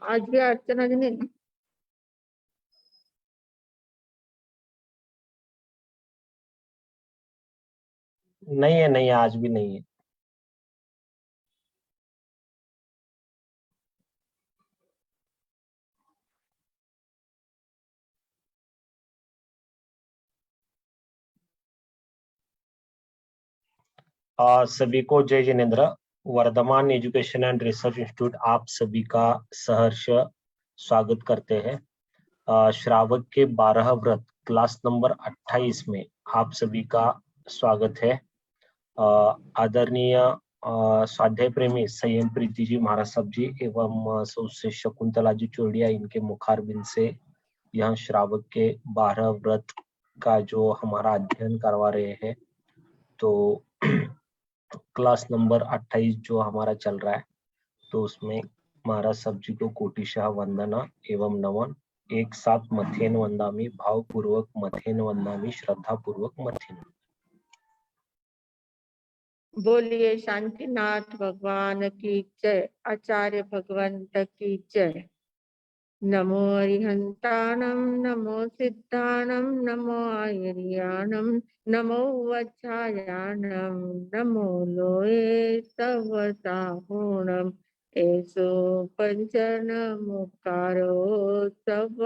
आज भी अर्चना जी नहीं ना? नहीं है, नहीं है, आज भी नहीं है। सभी को जय जिनेन्द्र। Vardhman education and research institute आप सभी का सहर्ष स्वागत करते हैं। श्रावक के 12 व्रत क्लास नंबर 28 में आप सभी का स्वागत है। आदरणीय स्वाध्याय प्रेमी संयम प्रीति जी महाराज साहब जी एवं सौ शकुंतला जी चोरडिया, इनके मुखारबिंद से यह श्रावक के 12 व्रत का जो हमारा अध्ययन करवा रहे हैं। तो क्लास नंबर 28 जो हमारा चल रहा है, तो उसमें महाराज साहब जी को कोटिशाह वंदना एवं नमन। एक साथ मथेन वंदामी, भावपूर्वक मथेन वंदामी, श्रद्धा पूर्वक मथेन। बोलिए शांतिनाथ भगवान की जय, आचार्य भगवंत की जय। नमो अरिहंताणं, नमो सिद्धाणं, नमो आयर्याणं, नमो वज्रायाणं, नमो लोये सवसाहुणं। एसो पंचनमुकारो सव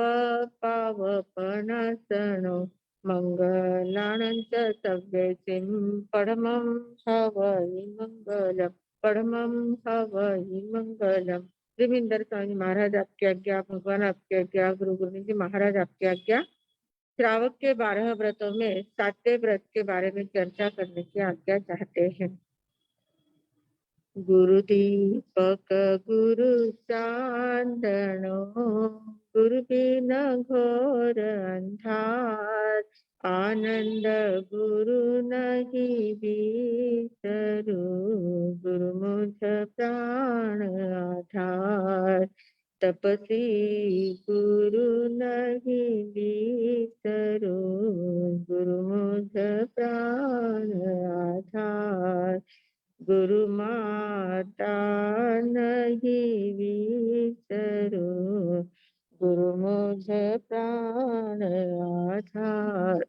पावपनासनो, मंगलानं च सव्येसिं परमं हवै मंगलम्, परमं हवै मंगलम्। देवेंद्र स्वामी महाराज आपकी आज्ञा, भगवान आपकी आज्ञा, गुरु गोविंद जी महाराज आपकी आज्ञा। श्रावक के 12 व्रतों में 7वें व्रत के बारे में चर्चा करने की आज्ञा चाहते हैं। गुरु दीपक गुरु चांदनो, गुरु बिन घोर अंधार। आनंद गुरु नहीं बिसरू, गुरु मुझ प्राण आधार। तपसी गुरु नहीं बिसरू, गुरु मुझ प्राण आधार। गुरु माता नहीं बिसरू, गुरु मुझ प्राण आधार।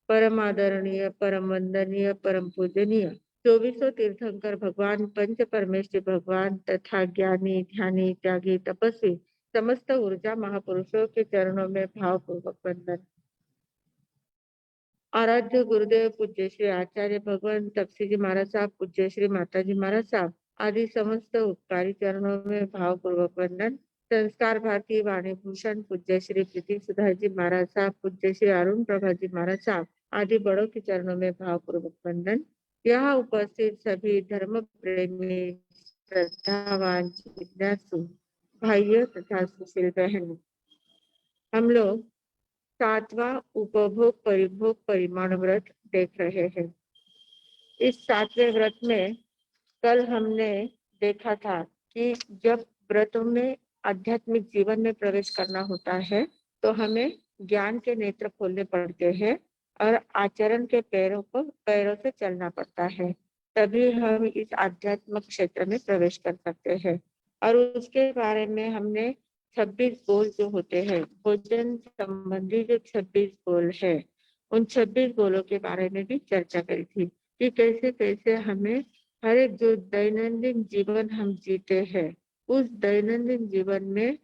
परम आदरणीय, परम वंदनीय, परम पूजनीय 2400 तीर्थंकर भगवान, पंच परमेश्वर भगवान तथा ज्ञानी, ध्यानी, त्यागी, तपस्वी समस्त ऊर्जा महापुरुषों के चरणों में भावपूर्वक वंदन। आराध्य गुरुदेव पूज्य श्री आचार्य भगवान तपसी जी महाराज साहब, पूज्य श्री माता जी महाराज साहब आदि समस्त उपकारी चरणों में भावपूर्वक वंदन। संस्कार भारती वाणी भूषण पूज्य श्री प्रीति सुधा जी महाराज साहब, पूज्य श्री अरुण प्रभा जी महाराज साहब आदि बड़ों के चरणों में भावपूर्वक वंदन। यहाँ उपस्थित सभी धर्म प्रेमी, श्रद्धावान, जिज्ञासु भाइयों तथा सुशील बहनों, हम लोग 7वां उपभोग परिभोग परिमाण व्रत देख रहे हैं। इस 7वें व्रत में कल हमने देखा था कि जब व्रतों में आध्यात्मिक जीवन में प्रवेश करना होता है तो हमें ज्ञान के नेत्र खोलने पड़ते हैं और आचरण के पैरों से चलना पड़ता है, तभी हम इस आध्यात्मिक क्षेत्र में प्रवेश कर सकते हैं। और उसके बारे में हमने 26 गोल जो होते हैं, भोजन संबंधी जो 26 गोल है, उन 26 गोलों के बारे में भी चर्चा करी थी कि कैसे कैसे हमें हर एक जो दैनंदिन जीवन हम जीते हैं, उस दैनंदिन जीवन में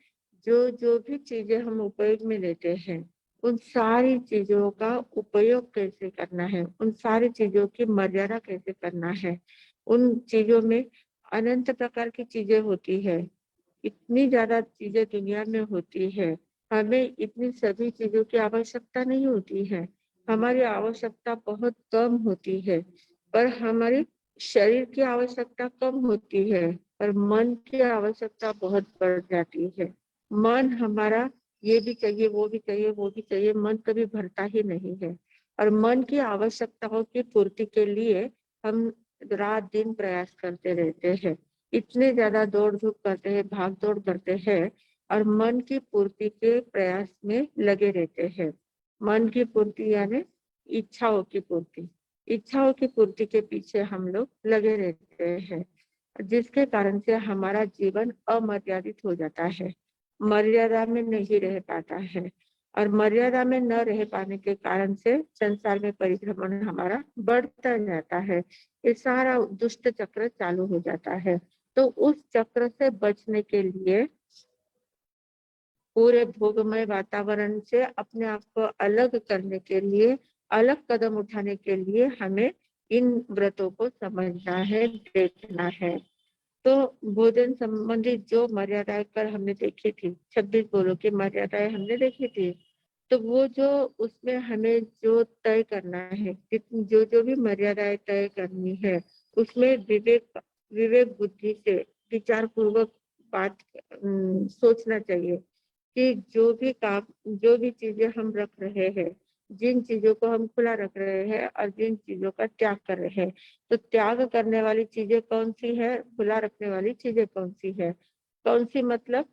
जो जो भी चीजें हम उपयोग में लेते हैं, उन सारी चीजों का उपयोग कैसे करना है, उन सारी चीजों की मर्यादा कैसे करना है। उन चीजों में अनंत प्रकार की चीजें होती है, इतनी ज्यादा चीजें दुनिया में होती है, हमें इतनी सभी चीजों की आवश्यकता नहीं होती है। हमारी आवश्यकता बहुत कम होती है, पर हमारे शरीर की आवश्यकता कम होती है, पर मन की आवश्यकता बहुत बढ़ जाती है। मन हमारा ये भी चाहिए, वो भी चाहिए, वो भी चाहिए, मन कभी भरता ही नहीं है। और मन की आवश्यकताओं की पूर्ति के लिए हम रात दिन प्रयास करते रहते हैं, इतने ज्यादा दौड़ धूप करते हैं, भाग दौड़ करते हैं और मन की पूर्ति के प्रयास में लगे रहते हैं। मन की पूर्ति यानी इच्छाओं की पूर्ति, इच्छाओं की पूर्ति के पीछे हम लोग लगे रहते हैं। जिसके कारण से हमारा जीवन अमर्यादित हो जाता है, मर्यादा में नहीं रह पाता है। और मर्यादा में न रह पाने के कारण से संसार में परिभ्रमण हमारा बढ़ता जाता है। ये सारा दुष्ट चक्र चालू हो जाता है। तो उस चक्र से बचने के लिए, पूरे भोगमय वातावरण से अपने आप को अलग करने के लिए, अलग कदम उठाने के लिए हमें इन व्रतों को समझना है, देखना है। तो भोजन संबंधी जो मर्यादाएं कर हमने देखी थी, 26 बोलों की मर्यादाएं हमने देखी थी, तो वो जो उसमें हमें जो तय करना है, जो जो भी मर्यादाएं तय करनी है, उसमें विवेक विवेक बुद्धि से विचार पूर्वक बात सोचना चाहिए कि जो भी काम, जो भी चीजें हम रख रहे हैं, जिन चीजों को हम खुला रख रहे हैं और जिन चीजों का त्याग कर रहे हैं, तो त्याग करने वाली चीजें कौन सी है, खुला रखने वाली चीजें कौन सी है। कौन सी मतलब,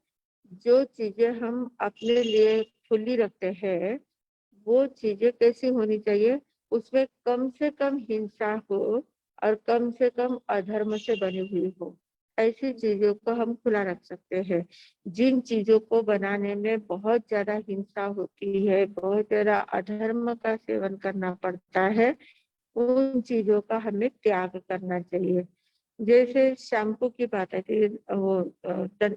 जो चीजें हम अपने लिए खुली रखते हैं, वो चीजें कैसी होनी चाहिए, उसमें कम से कम हिंसा हो और कम से कम अधर्म से बनी हुई हो, ऐसी चीजों को हम खुला रख सकते हैं। जिन चीजों को बनाने में बहुत ज्यादा हिंसा होती है, बहुत ज्यादा अधर्म का सेवन करना पड़ता है, उन चीजों का हमें त्याग करना चाहिए। जैसे शैम्पू की बात आई थी, वो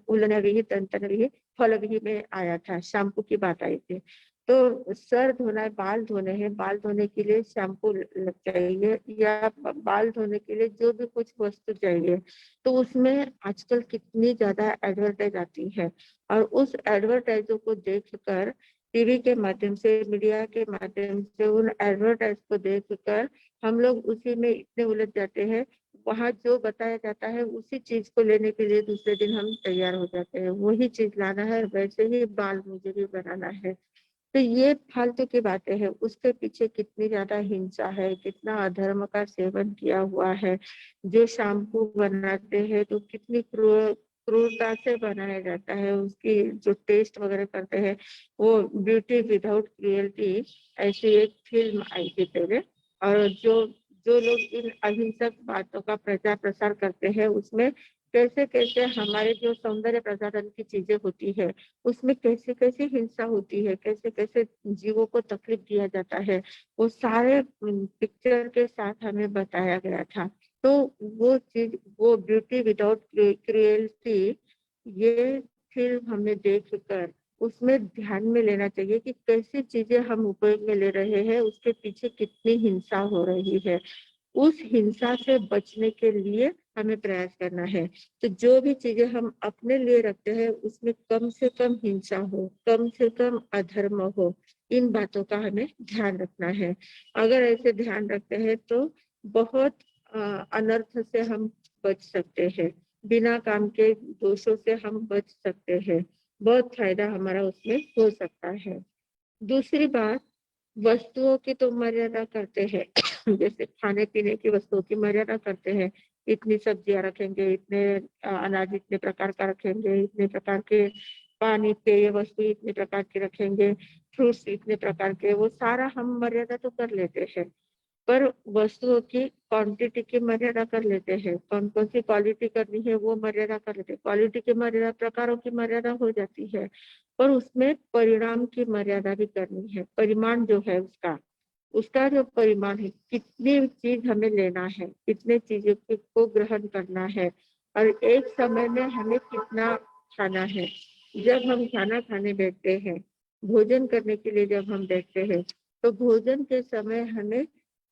उलनविहि दंतनविहि फलविहि में आया था, शैम्पू की बात आई थी। तो सर धोना है, बाल धोने हैं, बाल धोने के लिए शैम्पू चाहिए, या बाल धोने के लिए जो भी कुछ वस्तु चाहिए, तो उसमें आजकल कितनी ज्यादा एडवर्टाइज आती है। और उस एडवर्टाइजों को देखकर, टीवी के माध्यम से, मीडिया के माध्यम से, उन एडवर्टाइज को देखकर हम लोग उसी में इतने उलझ जाते हैं। वहाँ जो बताया जाता है उसी चीज को लेने के लिए दूसरे दिन हम तैयार हो जाते हैं, वही चीज लाना है, वैसे ही बाल मुझे भी बनाना है। तो ये फालतू की बातें हैं, उसके पीछे कितनी ज्यादा हिंसा है, कितना अधर्म का सेवन किया हुआ है। जो शैम्पू बनाते हैं तो कितनी क्रूरता से बनाया जाता है, उसकी जो टेस्ट वगैरह करते हैं, वो ब्यूटी विदाउट क्रुएल्टी ऐसी एक फिल्म आई थी पहले। और जो जो लोग इन अहिंसक बातों का प्रचार प्रसार करते हैं, उसमें कैसे कैसे हमारे जो सौंदर्य प्रसाधन की चीजें होती है, उसमें कैसे कैसे हिंसा होती है, कैसे कैसे जीवों को तकलीफ दिया जाता है, वो सारे पिक्चर के साथ हमें बताया गया था। तो वो चीज, वो ब्यूटी विदाउट क्रुएल्टी, ये फिल्म हमें देख कर उसमें ध्यान में लेना चाहिए कि कैसी चीजें हम उपयोग में ले रहे हैं, उसके पीछे कितनी हिंसा हो रही है। उस हिंसा से बचने के लिए हमें प्रयास करना है। तो जो भी चीजें हम अपने लिए रखते हैं, उसमें कम से कम हिंसा हो, कम से कम अधर्म हो, इन बातों का हमें ध्यान रखना है। अगर ऐसे ध्यान रखते हैं तो बहुत अनर्थ से हम बच सकते हैं, बिना काम के दोषों से हम बच सकते हैं, बहुत फायदा हमारा उसमें हो सकता है। दूसरी बात, वस्तुओं की तो मर्यादा करते हैं जैसे खाने पीने की वस्तुओं की मर्यादा करते हैं, इतनी सब्जियां रखेंगे, इतने अनाज इतने प्रकार का रखेंगे, इतने प्रकार के पानी पेय वस्तु इतने प्रकार के रखेंगे, फ्रूट्स इतने प्रकार के, वो सारा हम मर्यादा तो कर लेते हैं। पर वस्तुओं की क्वांटिटी की मर्यादा कर लेते हैं, कौन कौन सी क्वालिटी करनी है वो मर्यादा कर लेते हैं, क्वालिटी की मर्यादा, प्रकारों की मर्यादा हो जाती है, पर उसमें परिणाम की मर्यादा भी करनी है। परिमाण जो है उसका, उसका जो परिमाण है, कितनी चीज हमें लेना है, कितने चीजों को ग्रहण करना है, और एक समय में हमें कितना खाना है। जब हम खाना खाने बैठते हैं, भोजन करने के लिए जब हम बैठते हैं, तो भोजन के समय हमें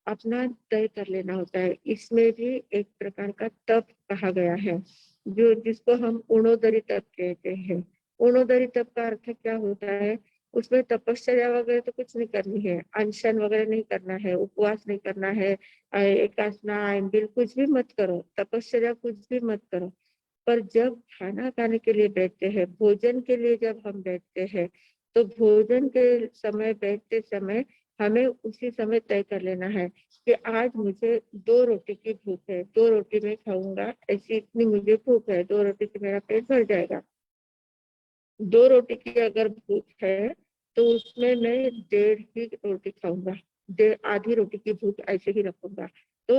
अपना तय कर लेना होता है। इसमें भी एक प्रकार का तप कहा गया है, जो जिसको हम उणोदरी तप कहते हैं। उणोदरी तप का अर्थ क्या होता है, उसमें तपश्चर्या वगैरह तो कुछ नहीं करनी है, अनशन वगैरह नहीं करना है, उपवास नहीं करना है, एकासना बिल कुछ भी मत करो, तपश्चर्या कुछ भी मत करो। पर जब खाना खाने के लिए बैठते हैं, भोजन के लिए जब हम बैठते हैं, तो भोजन के समय, बैठते समय हमें उसी समय तय कर लेना है कि आज मुझे 2 रोटी की भूख है, 2 रोटी में खाऊंगा, ऐसी इतनी मुझे भूख है, 2 रोटी से मेरा पेट भर जाएगा। 2 रोटी की अगर भूख है तो उसमें मैं 1.5 ही रोटी खाऊंगा, आधी रोटी की भूख ऐसे ही रखूंगा। तो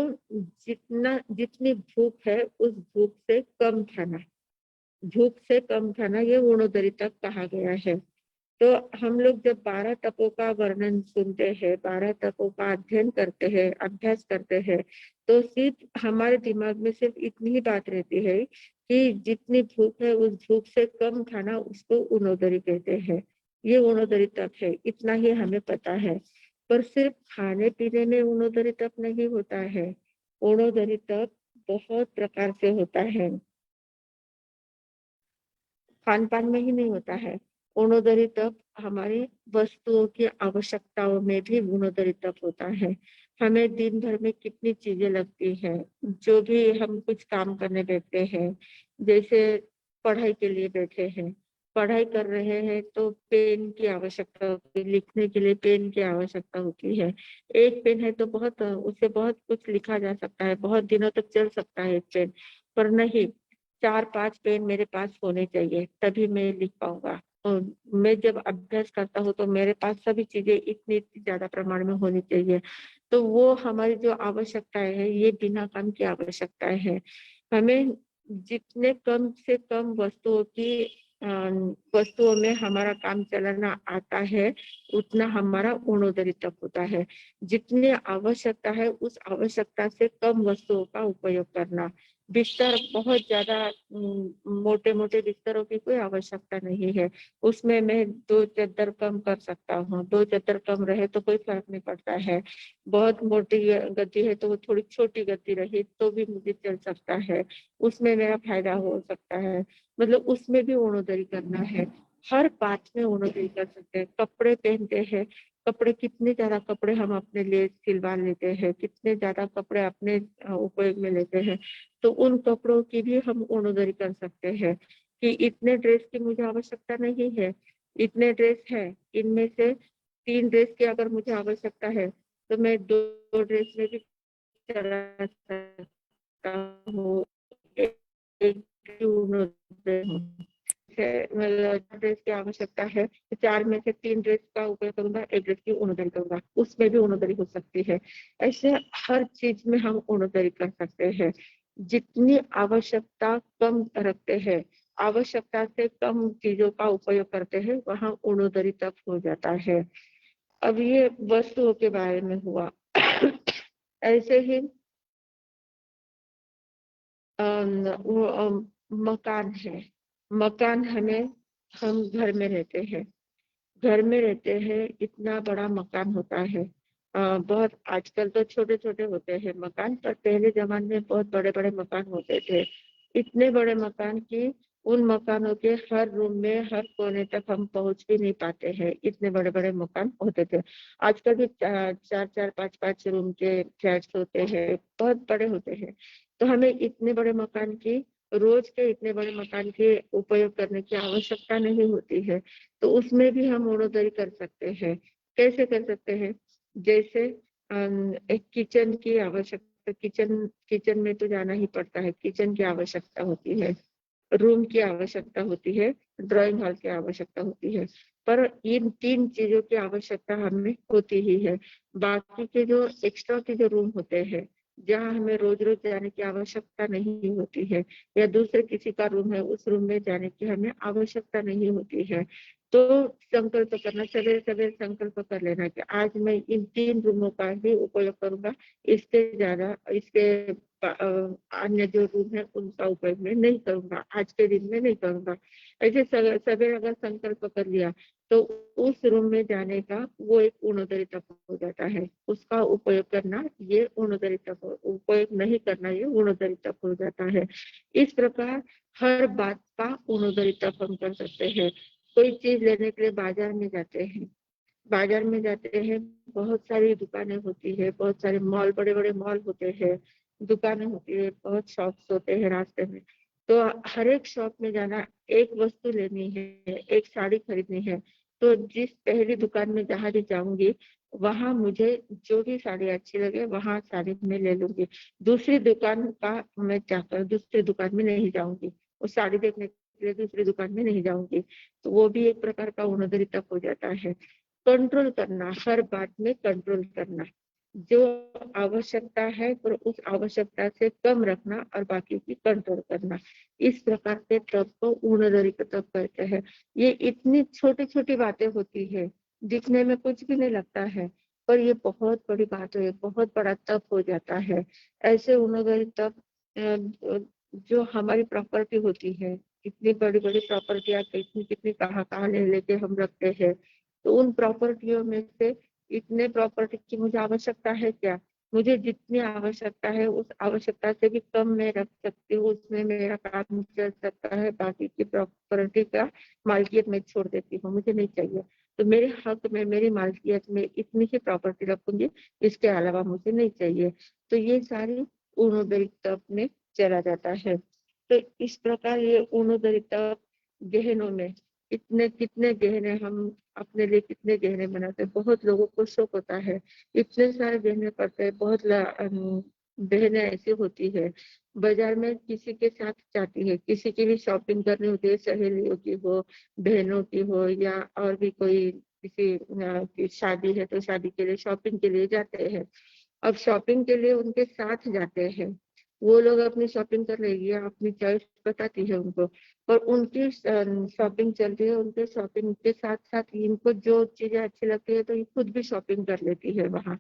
जितनी भूख है उस भूख से कम खाना, भूख से कम खाना, ये ऊणोदरी तप कहा गया है। तो हम लोग जब 12 तपों का वर्णन सुनते हैं, 12 तपों का अध्ययन करते हैं, अभ्यास करते हैं, तो सिर्फ हमारे दिमाग में सिर्फ इतनी ही बात रहती है कि जितनी भूख है उस भूख से कम खाना, उसको ऊणोदरी कहते हैं। ये ऊणोदरी तप है, इतना ही हमें पता है। पर सिर्फ खाने पीने में ऊणोदरी तप नहीं होता है। ऊणोदरी तप बहुत प्रकार से होता है, खान पान में ही नहीं होता है। ऊणोदरी तप हमारी वस्तुओं की आवश्यकताओं में भी ऊणोदरी तप होता है। हमें दिन भर में कितनी चीजें लगती है, जो भी हम कुछ काम करने बैठते हैं, जैसे पढ़ाई के लिए बैठे हैं, पढ़ाई कर रहे हैं तो पेन की आवश्यकता होती है, लिखने के लिए पेन की आवश्यकता होती है। एक पेन है तो बहुत, उससे बहुत कुछ लिखा जा सकता है, बहुत दिनों तक चल सकता है एक पेन। पर नहीं, 4-5 पेन मेरे पास होने चाहिए, तभी मैं लिख पाऊंगा। और मैं जब अभ्यास करता हूँ तो मेरे पास सभी चीजें इतनी ज्यादा प्रमाण में होनी चाहिए। तो वो हमारी जो आवश्यकताएं है, ये बिना काम की आवश्यकताएं है। हमें जितने कम से कम अ, वस्तुओं में हमारा काम चलाना आता है, उतना हमारा ऊणोदरी तप होता है। जितनी आवश्यकता है उस आवश्यकता से कम वस्तुओं का उपयोग करना। बिस्तर बहुत ज्यादा मोटे मोटे बिस्तरों की कोई आवश्यकता नहीं है, उसमें मैं 2 चादर कम कर सकता हूँ, 2 चादर कम रहे तो कोई फर्क नहीं पड़ता है। बहुत मोटी गद्दी है तो वो थोड़ी छोटी गद्दी रही तो भी मुझे चल सकता है, उसमें मेरा फायदा हो सकता है। मतलब उसमें भी ऊणोदरी करना है। हर बात में ऊणोदरी कर सकते हैं। कपड़े पहनते हैं, कपड़े कितने ज्यादा कपड़े हम अपने लिए सिलवा लेते हैं, कितने ज्यादा कपड़े अपने उपयोग में लेते हैं, तो उन कपड़ों की भी हम ऊणोदरी कर सकते हैं कि इतने ड्रेस की मुझे आवश्यकता नहीं है, इतने ड्रेस है, इनमें से 3 ड्रेस की अगर मुझे आवश्यकता है तो मैं 2 ड्रेस में भी चला सकता हूँ। एक की ऊणोदरी मतलब ड्रेस की आवश्यकता है तो 4 में से 3 ड्रेस का उपयोग करूंगा, 1 ड्रेस की ऊणोदरी करूंगा, उसमें भी ऊणोदरी हो सकती है। ऐसे हर चीज में हम ऊणोदरी कर सकते हैं। जितनी आवश्यकता कम रखते हैं, आवश्यकता से कम चीजों का उपयोग करते हैं, वहां ऊणोदरी तप हो जाता है। अब ये वस्तुओं के बारे में हुआ। ऐसे ही मकान है। मकान हमें, हम घर में रहते हैं, घर में रहते हैं, इतना बड़ा मकान होता है। बहुत आजकल तो छोटे छोटे होते हैं मकान, पर पहले जमाने में बहुत बड़े बड़े मकान होते थे। इतने बड़े मकान की उन मकानों के हर रूम में हर कोने तक हम पहुंच भी नहीं पाते हैं, इतने बड़े बड़े मकान होते थे। आजकल भी 4-4 5-5 रूम के फ्लैट्स होते हैं, बहुत बड़े होते हैं। तो हमें इतने बड़े मकान की, रोज के इतने बड़े मकान के उपयोग करने की आवश्यकता नहीं होती है। तो उसमें भी हम ऊणोदरी कर सकते हैं। कैसे कर सकते हैं? जैसे एक किचन की आवश्यकता, किचन किचन में तो जाना ही पड़ता है, किचन की आवश्यकता होती है, रूम की आवश्यकता होती है, ड्राइंग हॉल की आवश्यकता होती है। पर इन 3 चीजों की आवश्यकता हमें होती ही है। बाकी के जो एक्स्ट्रा के जो रूम होते हैं, जहाँ हमें रोज रोज जाने की आवश्यकता नहीं होती है, या दूसरे किसी का रूम है उस रूम में जाने की हमें आवश्यकता नहीं होती है, तो संकल्प करना, सवेरे सवेरे संकल्प कर लेना कि आज मैं इन 3 रूमों का ही उपयोग करूंगा, इसके ज्यादा, इसके अन्य जो रूम है उनका उपयोग मैं नहीं करूंगा, आज के दिन में नहीं करूंगा। ऐसे सवेरे अगर संकल्प कर लिया तो उस रूम में जाने का वो एक ऊणोदरी तप हो जाता है। उसका उपयोग करना ये ऊणोदरी तप, उपयोग नहीं करना ये ऊणोदरी तप हो जाता है। इस प्रकार हर बात का ऊणोदरी तप हम कर सकते हैं। कोई चीज लेने के लिए बाजार में जाते हैं, बाजार में जाते हैं, बहुत सारी दुकानें होती है, बहुत सारे मॉल, बड़े बड़े मॉल होते हैं, दुकानें होती है, बहुत शॉप्स होते हैं रास्ते में। तो हर एक शॉप में जाना, एक वस्तु लेनी है, एक साड़ी खरीदनी है, तो जिस पहली दुकान में जहाँ भी जाऊंगी वहां मुझे जो भी साड़ी अच्छी लगे वहां साड़ी में ले लूंगी। दूसरी दुकान का मैं जाकर दूसरी दुकान में नहीं जाऊंगी, वो साड़ी देखने के लिए दूसरी दुकान में नहीं जाऊंगी। तो वो भी एक प्रकार का ऊणोदरी तप हो जाता है। कंट्रोल करना, हर बात में कंट्रोल करना। जो आवश्यकता है पर उस आवश्यकता से कम रखना और बाकी की कंट्रोल करना। इस प्रकार के तप को ऊर्ध्वधरित तप कहते हैं। ये इतनी छोटी-छोटी बातें होती है, दिखने में कुछ भी नहीं लगता है, पर ये बहुत बड़ी बात है, बहुत बड़ा तप हो जाता है। ऐसे ऊर्ध्वधरित तप जो हमारी प्रॉपर्टी होती है, इतनी बड़ी-बड़ी प्रॉपर्टियाँ कितनी-कितनी कहाँ-कहाँ ले लेके हम रखते हैं। तो उन प्रॉपर्टियों में से इतने प्रॉपर्टी की मुझे आवश्यकता है क्या? मुझे जितनी आवश्यकता है उस आवश्यकता से भी कम मैं रख सकती हूँ, उसमें मेरा काम चल सकता है, बाकी की प्रॉपर्टी का मालिकियत मैं छोड़ देती हूँ, मुझे नहीं चाहिए। तो मेरे हक में, मेरी मालिकियत में इतनी ही प्रॉपर्टी रखूँगी, इसके अलावा मुझे नहीं चाहिए। तो ये सारी ऊर्ध्वरित में चला जाता है। तो इस प्रकार ये ऊर्ध्वरित गहनों में इतने कितने गहने हम अपने लिए कितने गहने बनाते हैं। बहुत लोगों को शौक होता है, इतने सारे गहने पड़ते हैं। बहनें ऐसी होती है, बाजार में किसी के साथ जाती है, किसी की भी शॉपिंग करनी होती है, सहेलियों की हो, बहनों की हो या और भी कोई किसी की शादी है तो शादी के लिए शॉपिंग के लिए जाते हैं। अब शॉपिंग के लिए उनके साथ जाते हैं। वो लोग अपनी शॉपिंग कर लेगी या अपनी चॉइस बताती है उनको। पर उनकी शॉपिंग चल रही है, उनके शॉपिंग के साथ-साथ इनको जो चीज़ें अच्छी लगती है तो ये खुद भी शॉपिंग कर लेती है वहाँ।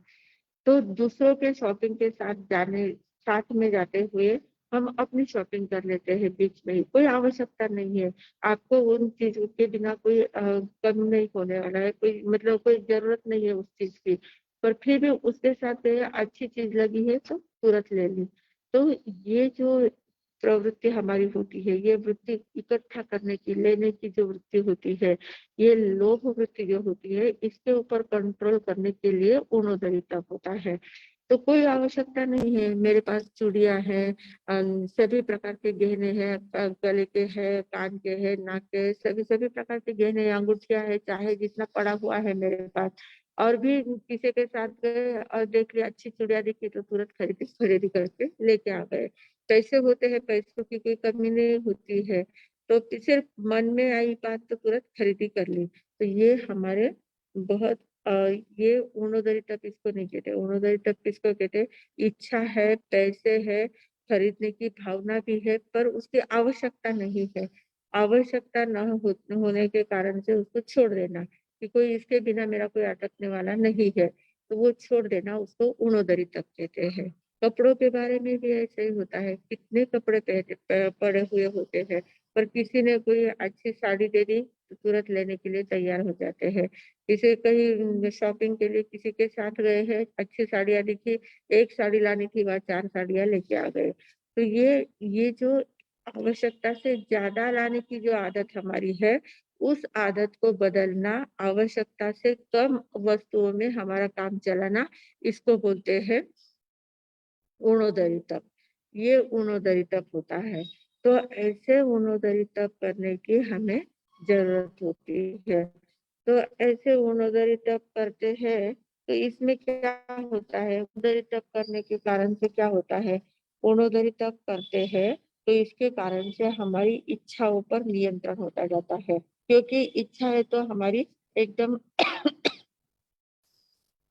तो दूसरों के शॉपिंग के साथ में जाते हुए हम अपनी शॉपिंग कर लेते हैं बीच में ही, कोई आवश्यकता नहीं है। आपको उन चीज़ों के बिना कोई कम नहीं होने वाला है, कोई मतलब कोई ज़रूरत नहीं है उस चीज़ की, पर फिर भी उसके साथ अच्छी चीज़ लगी है तो तुरंत ले ली। तो ये जो प्रवृत्ति हमारी होती है, ये वृत्ति इकट्ठा करने की, लेने की जो वृत्ति होती है, ये लोभ वृत्ति जो होती है, इसके ऊपर कंट्रोल करने के लिए ऊर्ध्वधरी तप होता है। तो कोई आवश्यकता नहीं है, मेरे पास चूड़ियाँ हैं, सभी प्रकार के गहने हैं, गले के हैं, कान के हैं, नाक के, सभी प्रकार के गहने, अंगूठियाँ हैं, चाहे जितना पड़ा हुआ है मेरे पास। और भी किसी के साथ गए और देख लिया अच्छी चूड़ियाँ दिखी तो तुरंत खरीदी करके लेके आ गए। पैसे होते हैं, पैसों की कोई कमी नहीं होती है। तो सिर्फ मन में आई बात तो तुरंत खरीदी कर ली। तो ये हमारे बहुत ये ऊर्ध्वधरी तप इसको नहीं कहते। ऊर्ध्वधरी तप किसको कहते हैं? इच्छा है, पैसे है, खरीदने की भावना भी है, पर उसकी आवश्यकता नहीं है। आवश्यकता होने के कारण से उसको छोड़ देना कि कोई इसके बिना मेरा कोई अटकने वाला नहीं है। तो वो छोड़ देना उसको ऊर्ध्वधरी तप कहते हैं। कपड़ों के बारे में भी ऐसे ही होता है, कितने कपड़े पड़े हुए होते हैं, पर किसी ने कोई अच्छी साड़ी दे दी, तो तुरंत लेने के लिए तैयार हो जाते हैं। किसी कहीं शॉपिंग के लिए किसी के साथ गए हैं, अच्छी साड़ियाँ दिखी, 1 साड़ी लानी थी, वहाँ 4 साड़ियाँ लेके आ गए। तो ये जो आवश्यकता से ज़्यादा लाने की जो आदत हमारी है, उस आदत को बदलना, आवश्यकता से कम वस्तुओं में हमारा काम चलाना, इसको बोलते हैं ऊर्ध्वधरी तप। ये ऊर्ध्वधरी तप होता है। तो ऐसे ऊर्ध्वधरी तप करने की हमें ज़रूरत होती है। तो ऐसे ऊर्ध्वधरी तप करते हैं, तो इसमें क्या होता है, ऊर्ध्वधरी तप करने के कारण से क्या होता है, ऊर्ध्वधरी तप करते हैं, तो इसके कारण से हमारी इच्छाओं पर नियंत्रण होता जाता है। क्योंकि इच्छा है तो हमारी एकदम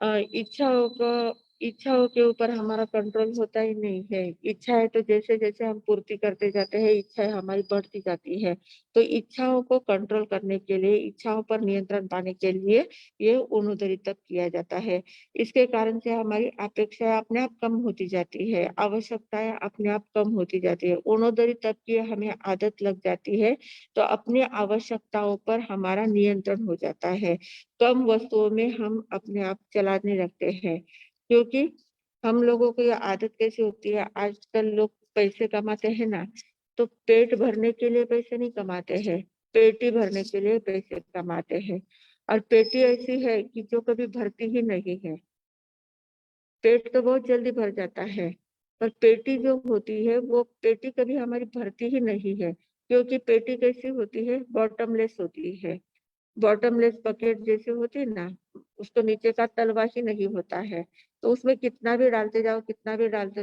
अ, इच्छाओं को इच्छाओं के ऊपर हमारा कंट्रोल होता ही नहीं है। इच्छाएँ तो जैसे-जैसे हम पूर्ति करते जाते हैं, इच्छाएँ हमारी बढ़ती जाती है। तो इच्छाओं को कंट्रोल करने के लिए, इच्छाओं पर नियंत्रण पाने के लिए ये ऊर्ध्वधरी तप किया जाता है। इसके कारण से हमारी अपेक्षाएँ अपने आप कम होती जाती है, आवश्यकताएँ अपने आप कम होती जाती है। ऊर्ध्वधरी तप की हमें आदत लग जाती है, तो अपनी आवश्यकताओं पर हमारा नियंत्रण हो जाता है। कम वस्तुओं में हम अपने आप चलाने लगते हैं क्योंकि हम लोगों को ये आदत कैसी होती है आजकल लोग पैसे कमाते हैं ना तो पेट भरने के लिए पैसे नहीं कमाते हैं पेटी भरने के लिए पैसे कमाते हैं और पेटी ऐसी है कि जो कभी भरती ही नहीं है पेट तो बहुत जल्दी भर जाता है पर पेटी जो होती है वो पेटी कभी हमारी भरती ही नहीं है क्योंकि पेटी कैसी होती है बॉटमलेस होती है बॉटमलेस बकेट जैसे होती है ना, उसको नीचे का तलवा ही नहीं होता है। तो उसमें कितना भी डालते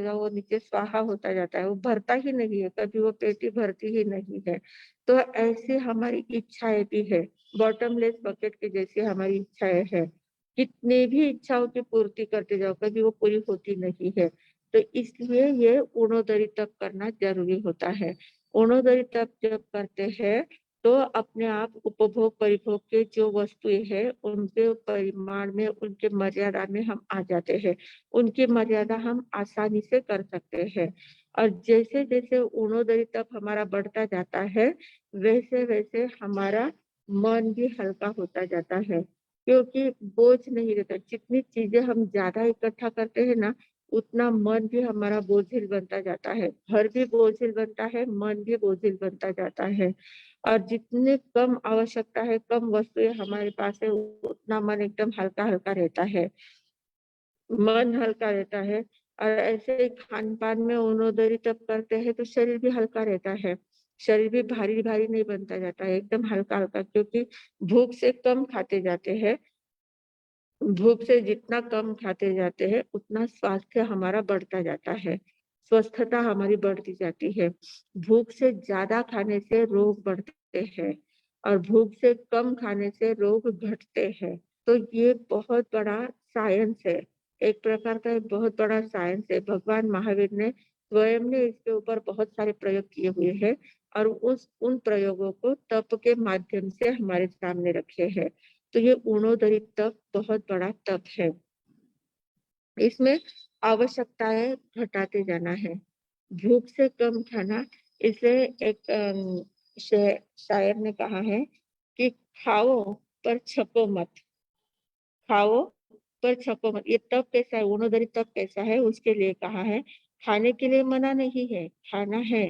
जाओ, वो नीचे स्वाहा होता जाता है, वो भरता ही नहीं है, कभी वो पेटी भरती ही नहीं है। तो ऐसी हमारी इच्छाएँ भी है, बॉटमलेस बकेट की जैसी हमारी इच्छाएँ हैं। कितनी भी इच्छाओं की पूर्ति करते जाओ, कभी वो पूरी होती नहीं है। तो इसलिए ये ऊणोदरी तप करना जरूरी होता है। ऊणोदरी तप जब करते हैं तो अपने आप उपभोग परिभोग के जो वस्तुएं हैं उनके परिमाण में, उनके मर्यादा में हम आ जाते हैं। उनकी मर्यादा हम आसानी से कर सकते हैं। और जैसे जैसे ऊणोदरी तप हमारा बढ़ता जाता है, वैसे वैसे हमारा मन भी हल्का होता जाता है, क्योंकि बोझ नहीं रहता। जितनी चीजें हम ज्यादा इकट्ठा करते हैं ना, उतना मन भी हमारा बोझिल बनता जाता है। घर भी बोझिल बनता है, मन भी बोझिल बनता जाता है। और जितने कम आवश्यकता है, कम वस्तुएं हमारे पास है, उतना मन एकदम हल्का हल्का रहता है। मन हल्का रहता है। और ऐसे ही खान पान में ऊनोदरी तब करते हैं तो शरीर भी हल्का रहता है। शरीर भी भारी भारी नहीं बनता जाता है, एकदम हल्का हल्का, क्योंकि भूख से कम खाते जाते हैं। भूख से जितना कम खाते जाते हैं उतना स्वास्थ्य हमारा बढ़ता जाता है, स्वस्थता हमारी बढ़ती जाती है। भूख से ज्यादा खाने से रोग बढ़ते हैं और भूख से कम खाने से रोग घटते हैं। तो ये बहुत बड़ा साइंस है, एक प्रकार का एक बहुत बड़ा साइंस है। भगवान महावीर ने स्वयं ने इसके ऊपर बहुत सारे प्रयोग किए हुए हैं और उन प्रयोगों को तप के माध्यम से हमारे सामने रखे हैं। तो ये ऊणोदरी तप बहुत बड़ा तप है। इसमें आवश्यकताएं घटाते जाना है, भूख से कम खाना। इसलिए एक शायर ने कहा है कि खाओ पर छको मत, खाओ पर छको मत। ये तप कैसा है, ऊणोदरी तप कैसा है, उसके लिए कहा है। खाने के लिए मना नहीं है, खाना है,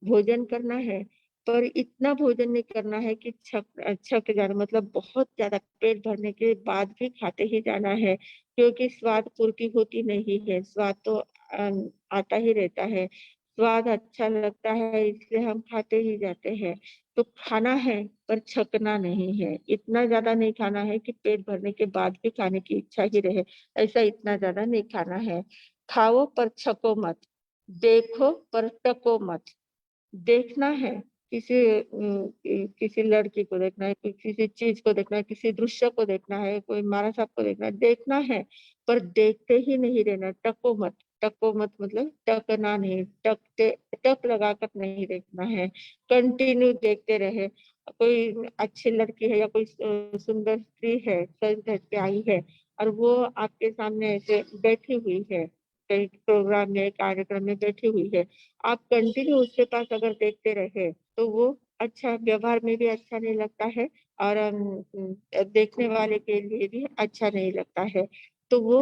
भोजन करना है, पर इतना भोजन नहीं करना है कि छक जाना, मतलब बहुत ज्यादा पेट भरने के बाद भी खाते ही जाना है, क्योंकि स्वाद पूर्ति होती नहीं है। स्वाद तो आता ही रहता है, स्वाद अच्छा लगता है, इसलिए हम खाते ही जाते हैं। तो खाना है पर छकना नहीं है, इतना ज्यादा नहीं खाना है कि पेट भरने के बाद भी खाने की इच्छा ही रहे, ऐसा इतना ज्यादा नहीं खाना है। खाओ पर छको मत, देखो पर टको मत। देखना है, किसी लड़की को देखना है, किसी चीज को देखना है, किसी दृश्य को देखना है, कोई महाराज साहब को देखना है, देखना है, पर देखते ही नहीं रहना। टको मत, टको मत मतलब टकना नहीं, टकते टक लगाकर नहीं देखना है, कंटिन्यू देखते रहे। कोई अच्छी लड़की है या कोई सुंदर स्त्री है, सज धज के आई है और वो आपके सामने ऐसे बैठी हुई है, कहीं प्रोग्राम में कार्यक्रम में बैठी हुई है, आप कंटिन्यू उसके पास अगर देखते रहे तो वो अच्छा, व्यवहार में भी अच्छा नहीं लगता है और देखने वाले के लिए भी अच्छा नहीं लगता है। तो वो